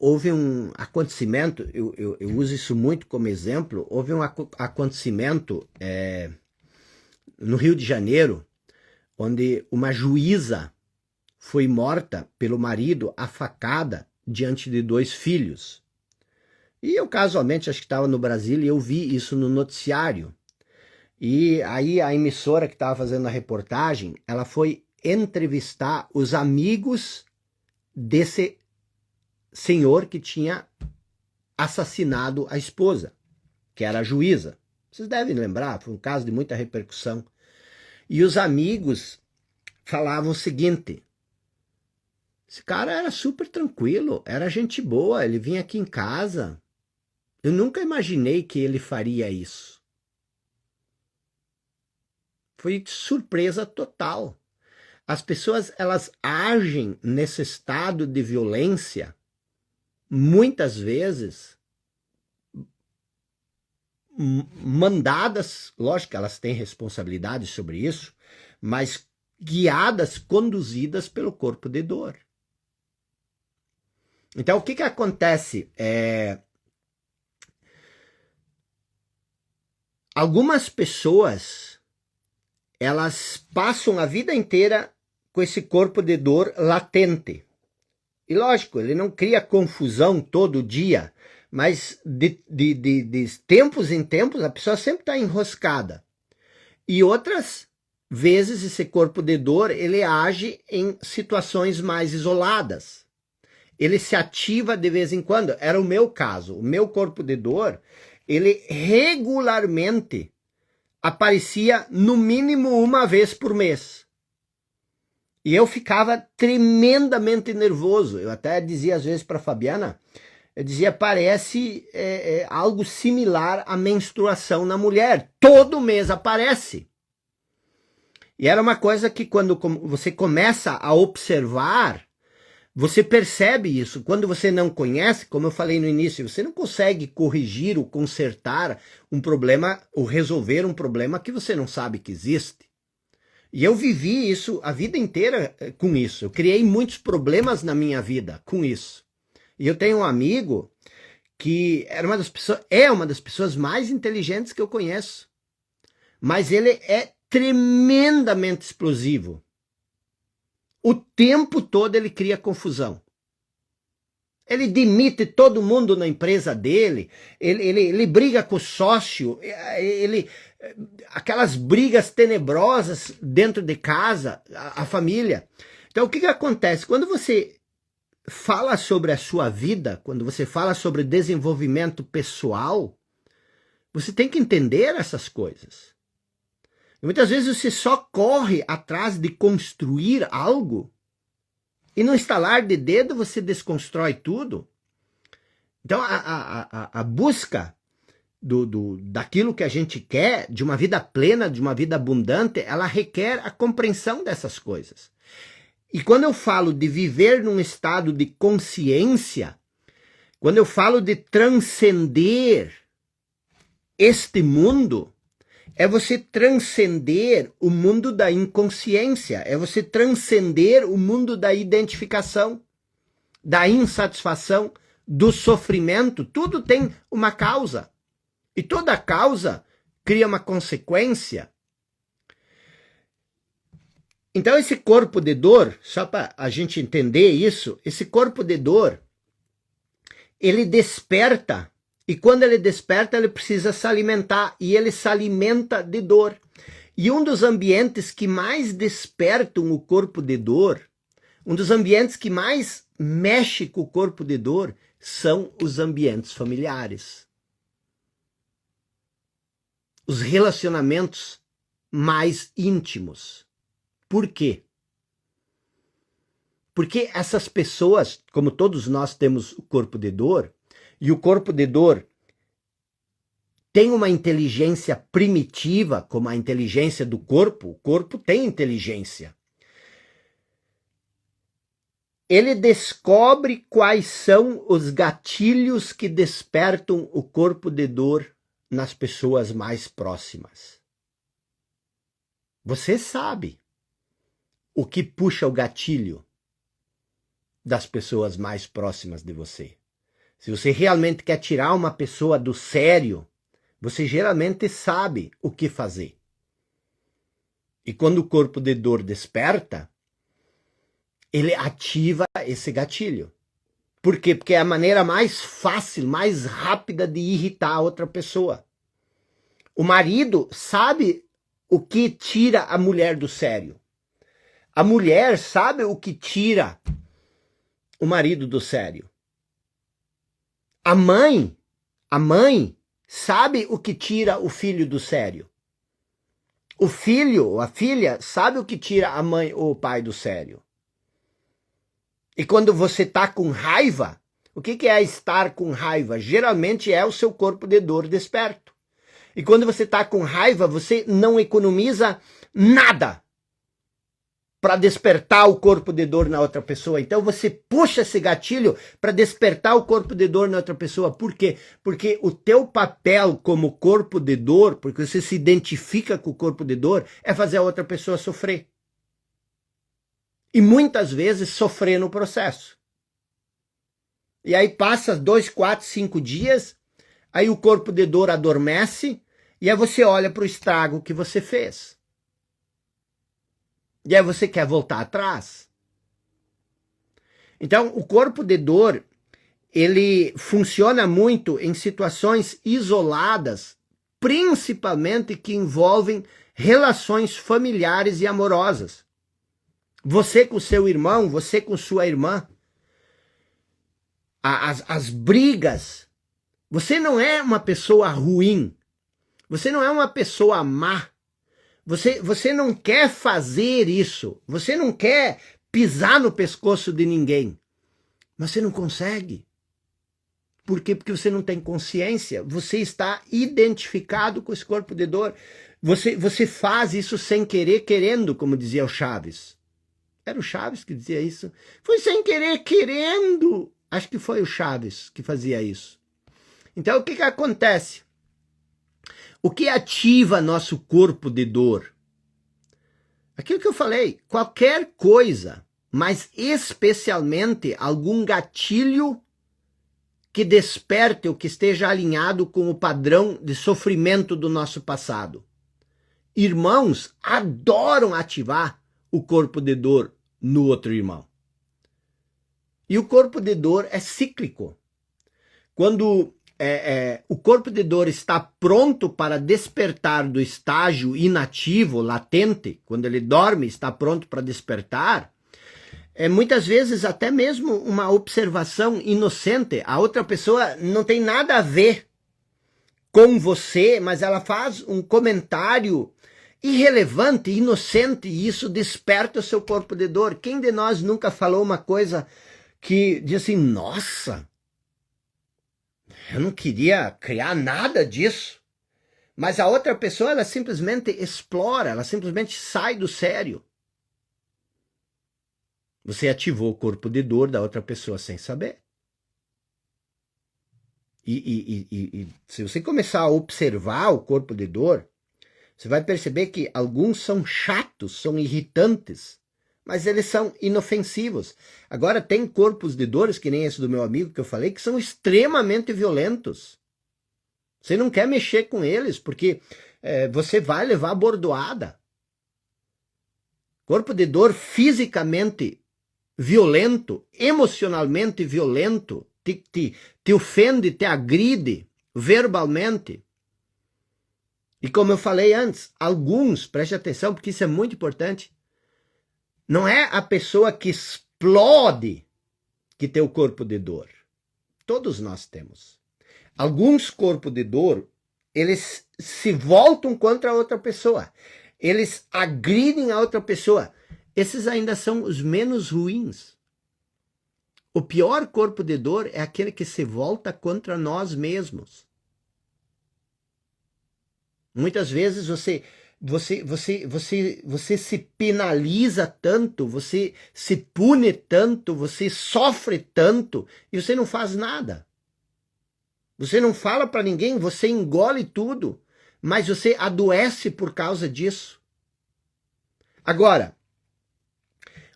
houve um acontecimento, eu uso isso muito como exemplo, houve um acontecimento no Rio de Janeiro, onde uma juíza foi morta pelo marido a facada diante de 2 filhos. E eu casualmente acho que estava no Brasil e eu vi isso no noticiário. E aí a emissora que estava fazendo a reportagem, ela foi entrevistar os amigos desse senhor que tinha assassinado a esposa, que era a juíza. Vocês devem lembrar, foi um caso de muita repercussão. E os amigos falavam o seguinte: esse cara era super tranquilo, era gente boa, ele vinha aqui em casa. Eu nunca imaginei que ele faria isso. Foi surpresa total. As pessoas, elas agem nesse estado de violência, muitas vezes, mandadas, lógico que elas têm responsabilidade sobre isso, mas guiadas, conduzidas pelo corpo de dor. Então, o que acontece? Algumas pessoas, elas passam a vida inteira com esse corpo de dor latente. E lógico, ele não cria confusão todo dia, mas de tempos em tempos a pessoa sempre está enroscada. E outras vezes esse corpo de dor, ele age em situações mais isoladas. Ele se ativa de vez em quando. Era o meu caso. O meu corpo de dor, ele regularmente aparecia no mínimo uma vez por mês. E eu ficava tremendamente nervoso. Eu até dizia às vezes para a Fabiana, eu dizia, parece algo similar à menstruação na mulher. Todo mês aparece. E era uma coisa que quando você começa a observar, você percebe isso. Quando você não conhece, como eu falei no início, você não consegue corrigir ou consertar um problema ou resolver um problema que você não sabe que existe. E eu vivi isso a vida inteira com isso. Eu criei muitos problemas na minha vida com isso. E eu tenho um amigo que é uma das pessoas mais inteligentes que eu conheço. Mas ele é tremendamente explosivo. O tempo todo ele cria confusão. Ele demite todo mundo na empresa dele, ele briga com o sócio, aquelas brigas tenebrosas dentro de casa, a família. Então o que acontece? Quando você fala sobre a sua vida, quando você fala sobre desenvolvimento pessoal, você tem que entender essas coisas. E muitas vezes você só corre atrás de construir algo e no estalar de dedo você desconstrói tudo. Então a busca daquilo que a gente quer, de uma vida plena, de uma vida abundante, ela requer a compreensão dessas coisas. E quando eu falo de viver num estado de consciência, quando eu falo de transcender este mundo, é você transcender o mundo da inconsciência, é você transcender o mundo da identificação, da insatisfação, do sofrimento. Tudo tem uma causa. E toda causa cria uma consequência. Então esse corpo de dor, só para a gente entender isso, esse corpo de dor, ele desperta, e quando ele desperta, ele precisa se alimentar, e ele se alimenta de dor. E um dos ambientes que mais despertam o corpo de dor, um dos ambientes que mais mexe com o corpo de dor, são os ambientes familiares. Os relacionamentos mais íntimos. Por quê? Porque essas pessoas, como todos nós temos o corpo de dor, e o corpo de dor tem uma inteligência primitiva, como a inteligência do corpo, o corpo tem inteligência. Ele descobre quais são os gatilhos que despertam o corpo de dor nas pessoas mais próximas. Você sabe o que puxa o gatilho das pessoas mais próximas de você. Se você realmente quer tirar uma pessoa do sério, você geralmente sabe o que fazer. E quando o corpo de dor desperta, ele ativa esse gatilho. Por quê? Porque é a maneira mais fácil, mais rápida de irritar a outra pessoa. O marido sabe o que tira a mulher do sério. A mulher sabe o que tira o marido do sério. A mãe sabe o que tira o filho do sério. O filho ou a filha sabe o que tira a mãe ou o pai do sério. E quando você está com raiva, o que é estar com raiva? Geralmente é o seu corpo de dor desperto. E quando você está com raiva, você não economiza nada para despertar o corpo de dor na outra pessoa. Então você puxa esse gatilho para despertar o corpo de dor na outra pessoa. Por quê? Porque o teu papel como corpo de dor, porque você se identifica com o corpo de dor, é fazer a outra pessoa sofrer. E muitas vezes sofrer no processo. E aí passa 2, 4, 5 dias, aí o corpo de dor adormece, e aí você olha para o estrago que você fez. E aí você quer voltar atrás. Então, o corpo de dor, ele funciona muito em situações isoladas, principalmente que envolvem relações familiares e amorosas. Você com seu irmão, você com sua irmã. As brigas. Você não é uma pessoa ruim. Você não é uma pessoa má. Você não quer fazer isso. Você não quer pisar no pescoço de ninguém. Mas você não consegue. Por quê? Porque você não tem consciência. Você está identificado com esse corpo de dor. Você faz isso sem querer, querendo, como dizia o Chaves. Era o Chaves que dizia isso. Foi sem querer, querendo. Acho que foi o Chaves que fazia isso. Então, o que acontece? O que ativa nosso corpo de dor? Aquilo que eu falei, qualquer coisa, mas especialmente algum gatilho que desperte ou que esteja alinhado com o padrão de sofrimento do nosso passado. Irmãos adoram ativar o corpo de dor no outro irmão. E o corpo de dor é cíclico. Quando o corpo de dor está pronto para despertar do estágio inativo, latente, quando ele dorme, está pronto para despertar, muitas vezes até mesmo uma observação inocente. A outra pessoa não tem nada a ver com você, mas ela faz um comentário irrelevante, inocente, e isso desperta o seu corpo de dor. Quem de nós nunca falou uma coisa que diz assim, nossa, eu não queria criar nada disso. Mas a outra pessoa, ela simplesmente explora, ela simplesmente sai do sério. Você ativou o corpo de dor da outra pessoa sem saber. E se você começar a observar o corpo de dor, você vai perceber que alguns são chatos, são irritantes, mas eles são inofensivos. Agora tem corpos de dores, que nem esse do meu amigo que eu falei, que são extremamente violentos. Você não quer mexer com eles, porque você vai levar bordoada. Corpo de dor fisicamente violento, emocionalmente violento, te ofende, te agride verbalmente. E como eu falei antes, alguns, preste atenção, porque isso é muito importante, não é a pessoa que explode que tem o corpo de dor. Todos nós temos. Alguns corpos de dor, eles se voltam contra a outra pessoa. Eles agridem a outra pessoa. Esses ainda são os menos ruins. O pior corpo de dor é aquele que se volta contra nós mesmos. Muitas vezes você se penaliza tanto, você se pune tanto, você sofre tanto e você não faz nada. Você não fala para ninguém, você engole tudo, mas você adoece por causa disso. Agora,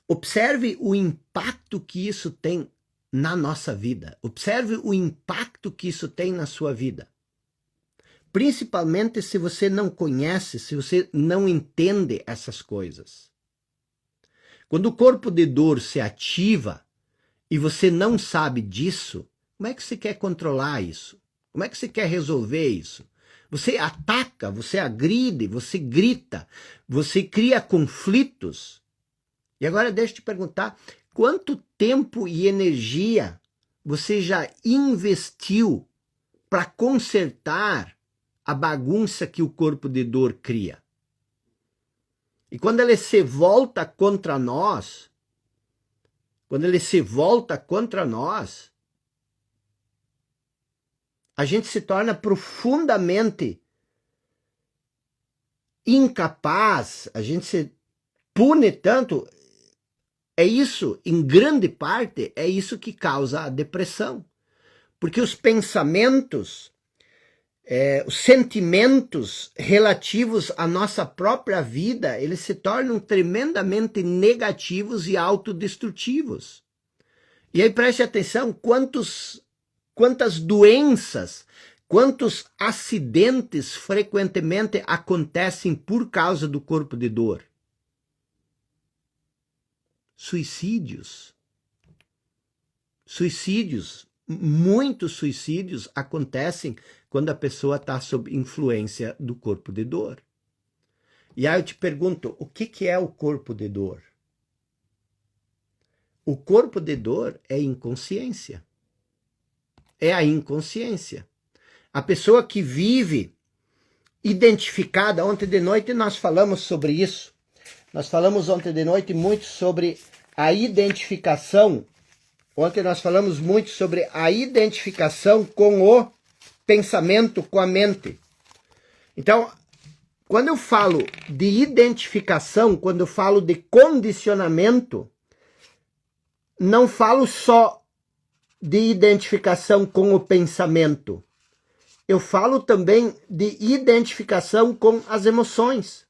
observe o impacto que isso tem na nossa vida. Observe o impacto que isso tem na sua vida. Principalmente se você não conhece, se você não entende essas coisas. Quando o corpo de dor se ativa e você não sabe disso, como é que você quer controlar isso? Como é que você quer resolver isso? Você ataca, você agride, você grita, você cria conflitos. E agora deixa eu te perguntar, quanto tempo e energia você já investiu para consertar a bagunça que o corpo de dor cria? E quando ele se volta contra nós, a gente se torna profundamente incapaz, a gente se pune tanto. É isso, em grande parte, é isso que causa a depressão. Porque os pensamentos, os sentimentos relativos à nossa própria vida, eles se tornam tremendamente negativos e autodestrutivos. E aí preste atenção, quantas doenças, quantos acidentes frequentemente acontecem por causa do corpo de dor. Suicídios, muitos suicídios acontecem quando a pessoa está sob influência do corpo de dor. E aí eu te pergunto, o que é o corpo de dor? O corpo de dor é inconsciência. É a inconsciência. A pessoa que vive identificada, ontem de noite nós falamos sobre isso. Nós falamos ontem de noite muito sobre a identificação. Ontem nós falamos muito sobre a identificação com o pensamento, com a mente. Então, quando eu falo de identificação, quando eu falo de condicionamento, não falo só de identificação com o pensamento. Eu falo também de identificação com as emoções.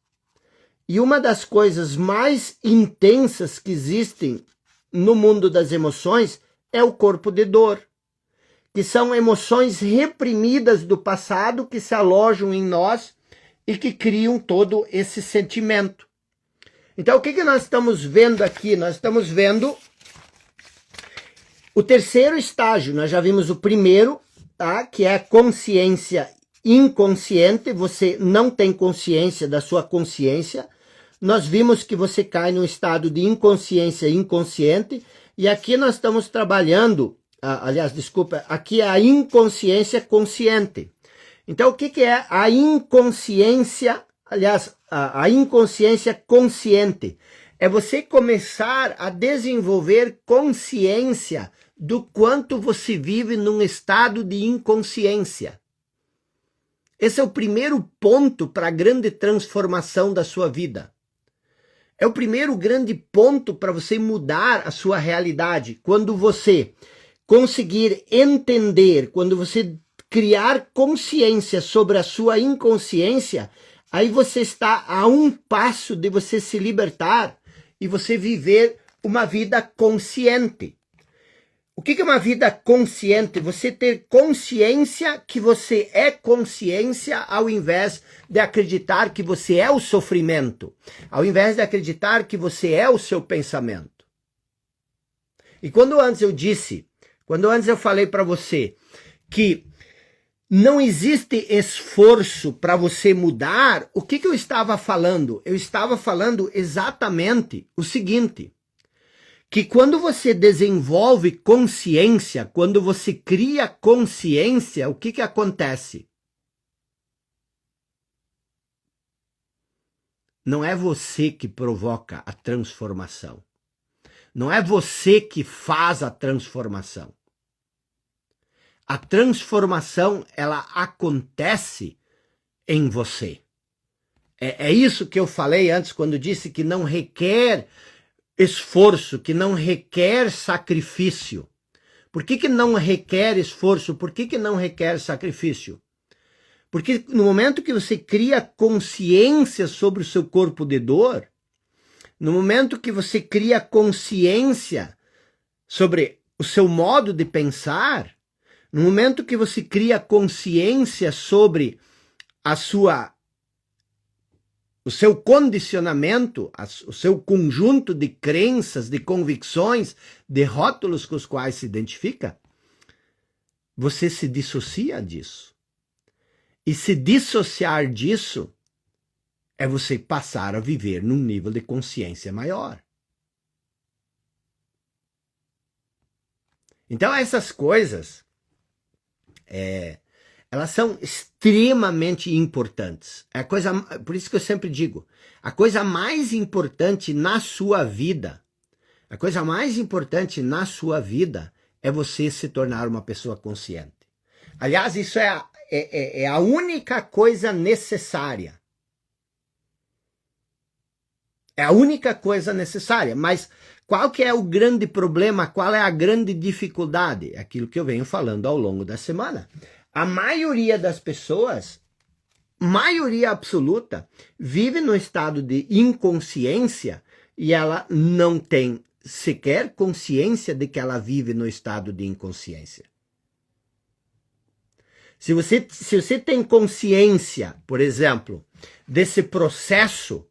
E uma das coisas mais intensas que existem no mundo das emoções é o corpo de dor, que são emoções reprimidas do passado que se alojam em nós e que criam todo esse sentimento. Então, o que nós estamos vendo aqui? Nós estamos vendo o terceiro estágio. Nós já vimos o primeiro, tá? Que é a consciência inconsciente. Você não tem consciência da sua consciência. Nós vimos que você cai num estado de inconsciência inconsciente. E aqui nós estamos trabalhando, aqui é a inconsciência consciente. Então, o que é a inconsciência Aliás, a inconsciência consciente é você começar a desenvolver consciência do quanto você vive num estado de inconsciência. Esse é o primeiro ponto para a grande transformação da sua vida. É o primeiro grande ponto para você mudar a sua realidade. Quando você conseguir entender, quando você criar consciência sobre a sua inconsciência, aí você está a um passo de você se libertar e você viver uma vida consciente. O que é uma vida consciente? Você ter consciência que você é consciência ao invés de acreditar que você é o sofrimento, ao invés de acreditar que você é o seu pensamento. E quando antes eu falei para você que não existe esforço para você mudar, o que eu estava falando? Eu estava falando exatamente o seguinte, que quando você desenvolve consciência, quando você cria consciência, o que acontece? Não é você que provoca a transformação. Não é você que faz a transformação. A transformação, ela acontece em você. É isso que eu falei antes, quando disse que não requer esforço, que não requer sacrifício. Por que não requer esforço? Por que não requer sacrifício? Porque no momento que você cria consciência sobre o seu corpo de dor, no momento que você cria consciência sobre o seu modo de pensar, no momento que você cria consciência sobre o seu condicionamento, o seu conjunto de crenças, de convicções, de rótulos com os quais se identifica, você se dissocia disso. E se dissociar disso é você passar a viver num nível de consciência maior. Então essas coisas, elas são extremamente importantes. Por isso que eu sempre digo, a coisa mais importante na sua vida, é você se tornar uma pessoa consciente. Aliás, isso é a única coisa necessária. É a única coisa necessária, mas qual que é o grande problema, qual é a grande dificuldade? Aquilo que eu venho falando ao longo da semana. A maioria das pessoas, maioria absoluta, vive no estado de inconsciência e ela não tem sequer consciência de que ela vive no estado de inconsciência. Se você tem consciência, por exemplo, desse processo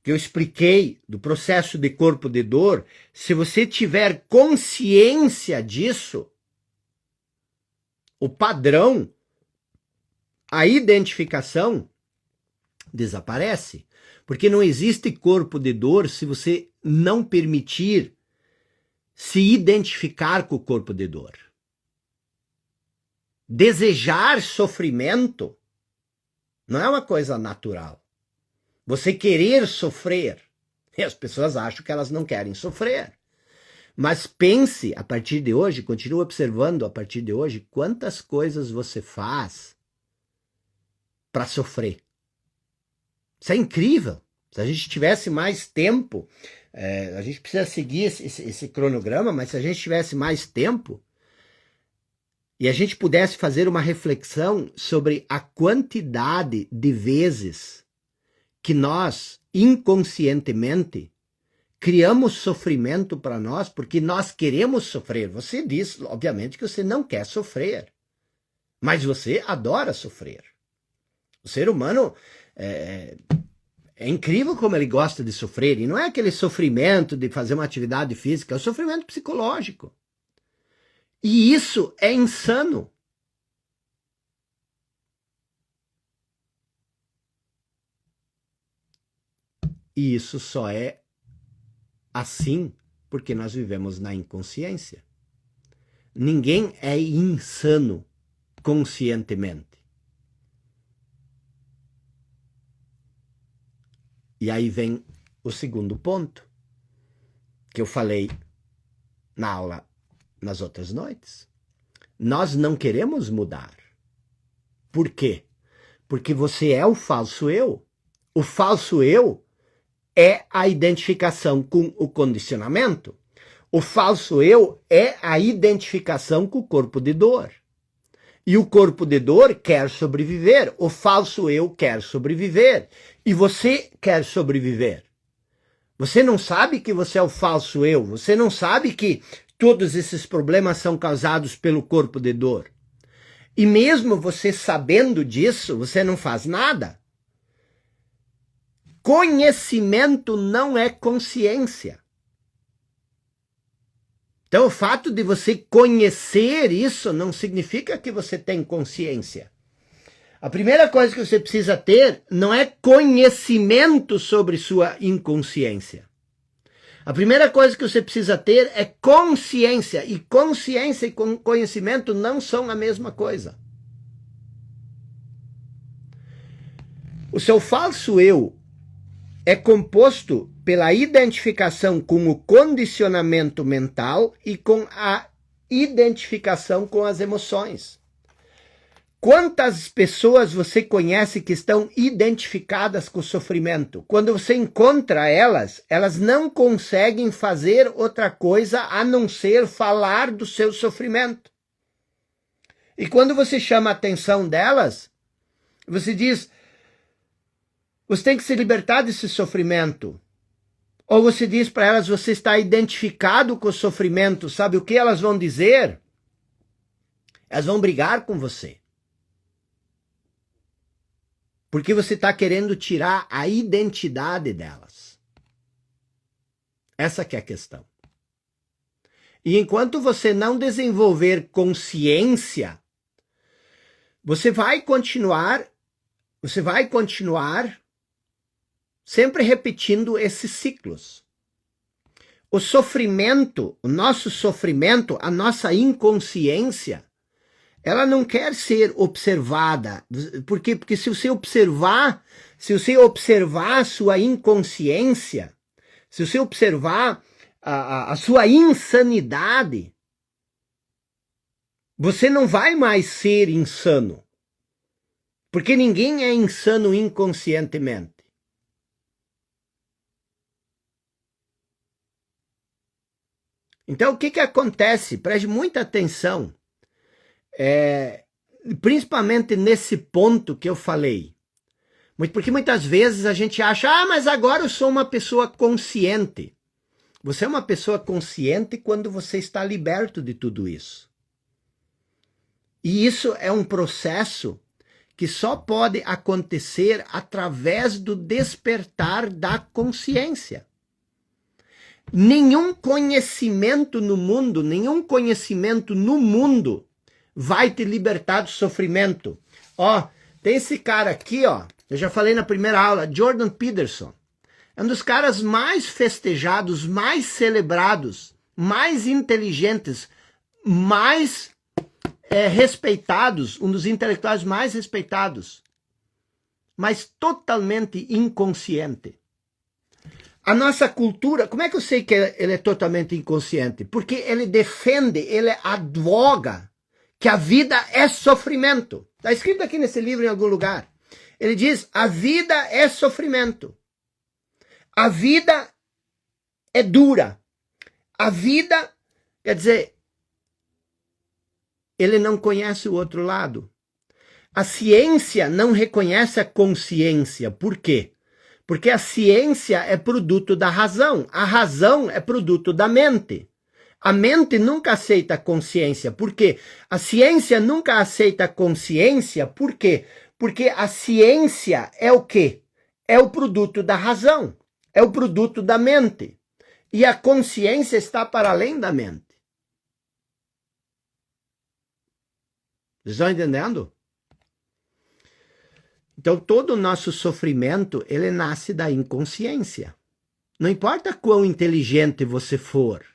que eu expliquei, do processo de corpo de dor, se você tiver consciência disso, o padrão, a identificação desaparece. Porque não existe corpo de dor se você não permitir se identificar com o corpo de dor. Desejar sofrimento não é uma coisa natural. Você querer sofrer, e as pessoas acham que elas não querem sofrer. Mas pense, a partir de hoje, continue observando a partir de hoje, quantas coisas você faz para sofrer. Isso é incrível. Se a gente tivesse mais tempo, a gente precisa seguir esse cronograma, mas se a gente tivesse mais tempo, e a gente pudesse fazer uma reflexão sobre a quantidade de vezes que nós, inconscientemente, criamos sofrimento para nós porque nós queremos sofrer. Você diz, obviamente, que você não quer sofrer, mas você adora sofrer. O ser humano é incrível como ele gosta de sofrer, e não é aquele sofrimento de fazer uma atividade física, é o sofrimento psicológico. E isso é insano. E isso só é assim porque nós vivemos na inconsciência. Ninguém é insano conscientemente. E aí vem o segundo ponto que eu falei na aula nas outras noites. Nós não queremos mudar. Por quê? Porque você é o falso eu. O falso eu é a identificação com o condicionamento. O falso eu é a identificação com o corpo de dor. E o corpo de dor quer sobreviver. O falso eu quer sobreviver. E você quer sobreviver. Você não sabe que você é o falso eu. Você não sabe que todos esses problemas são causados pelo corpo de dor. E mesmo você sabendo disso, você não faz nada. Conhecimento não é consciência. Então, o fato de você conhecer isso não significa que você tem consciência. A primeira coisa que você precisa ter não é conhecimento sobre sua inconsciência. A primeira coisa que você precisa ter é consciência. E consciência e conhecimento não são a mesma coisa. O seu falso eu é composto pela identificação com o condicionamento mental e com a identificação com as emoções. Quantas pessoas você conhece que estão identificadas com o sofrimento? Quando você encontra elas, elas não conseguem fazer outra coisa a não ser falar do seu sofrimento. E quando você chama a atenção delas, você diz, você tem que se libertar desse sofrimento. Ou você diz para elas, você está identificado com o sofrimento. Sabe o que elas vão dizer? Elas vão brigar com você. Porque você está querendo tirar a identidade delas. Essa que é a questão. E enquanto você não desenvolver consciência, você vai continuar sempre repetindo esses ciclos. O sofrimento, o nosso sofrimento, a nossa inconsciência, ela não quer ser observada. Por quê? Porque se você observar a sua inconsciência, se você observar a sua insanidade, você não vai mais ser insano. Porque ninguém é insano inconscientemente. Então, o que acontece? Preste muita atenção. Principalmente nesse ponto que eu falei. Porque muitas vezes a gente acha, mas agora eu sou uma pessoa consciente. Você é uma pessoa consciente quando você está liberto de tudo isso. E isso é um processo que só pode acontecer através do despertar da consciência. Nenhum conhecimento no mundo vai te libertar do sofrimento. Tem esse cara aqui, eu já falei na primeira aula, Jordan Peterson. É um dos caras mais festejados, mais celebrados, mais inteligentes, mais respeitados, um dos intelectuais mais respeitados, mas totalmente inconsciente. A nossa cultura, como é que eu sei que ele é totalmente inconsciente? Porque ele defende, ele advoga que a vida é sofrimento. Está escrito aqui nesse livro em algum lugar. Ele diz, a vida é sofrimento. A vida é dura. A vida, quer dizer, ele não conhece o outro lado. A ciência não reconhece a consciência. Por quê? Porque a ciência é produto da razão. A razão é produto da mente. A mente nunca aceita a consciência. Por quê? A ciência nunca aceita a consciência. Por quê? Porque a ciência é o quê? É o produto da razão. É o produto da mente. E a consciência está para além da mente. Vocês estão entendendo? Então, todo o nosso sofrimento, ele nasce da inconsciência. Não importa quão inteligente você for.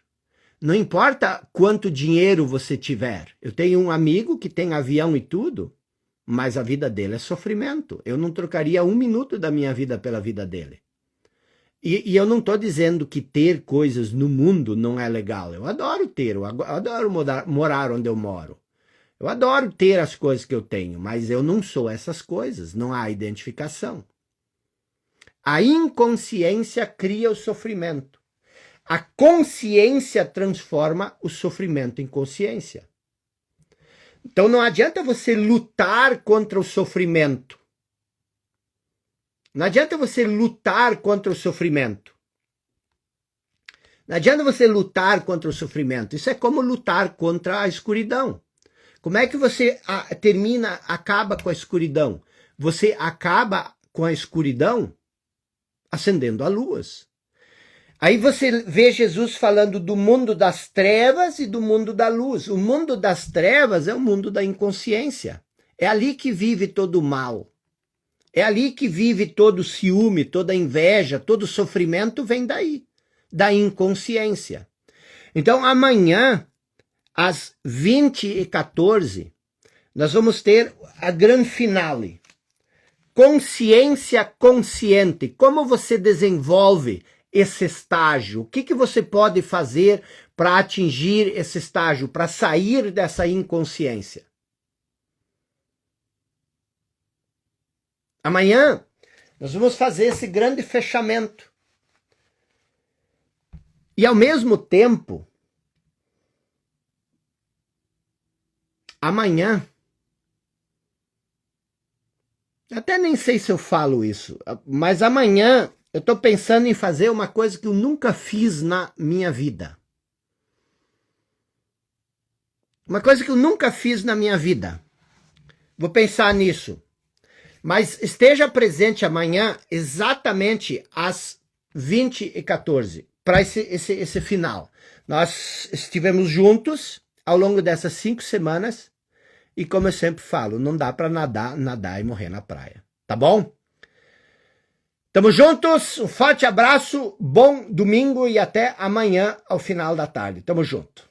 Não importa quanto dinheiro você tiver. Eu tenho um amigo que tem avião e tudo, mas a vida dele é sofrimento. Eu não trocaria 1 minuto da minha vida pela vida dele. E eu não estou dizendo que ter coisas no mundo não é legal. Eu adoro ter, eu adoro morar onde eu moro. Eu adoro ter as coisas que eu tenho, mas eu não sou essas coisas, não há identificação. A inconsciência cria o sofrimento. A consciência transforma o sofrimento em consciência. Então não adianta você lutar contra o sofrimento. Não adianta você lutar contra o sofrimento. Não adianta você lutar contra o sofrimento. Isso é como lutar contra a escuridão. Como é que você acaba com a escuridão? Você acaba com a escuridão acendendo a luz. Aí você vê Jesus falando do mundo das trevas e do mundo da luz. O mundo das trevas é o mundo da inconsciência. É ali que vive todo o mal. É ali que vive todo o ciúme, toda a inveja, todo o sofrimento vem daí, da inconsciência. Então amanhã, às 20h14, nós vamos ter a grande finale. Consciência consciente. Como você desenvolve esse estágio? O que você pode fazer para atingir esse estágio, para sair dessa inconsciência? Amanhã nós vamos fazer esse grande fechamento. E ao mesmo tempo, amanhã, até nem sei se eu falo isso, mas amanhã eu estou pensando em fazer uma coisa que eu nunca fiz na minha vida. Uma coisa que eu nunca fiz na minha vida. Vou pensar nisso. Mas esteja presente amanhã exatamente às 20h14 para esse final. Nós estivemos juntos ao longo dessas 5 semanas e, como eu sempre falo, não dá para nadar e morrer na praia. Tá bom? Tamo juntos, um forte abraço, bom domingo e até amanhã ao final da tarde. Tamo junto.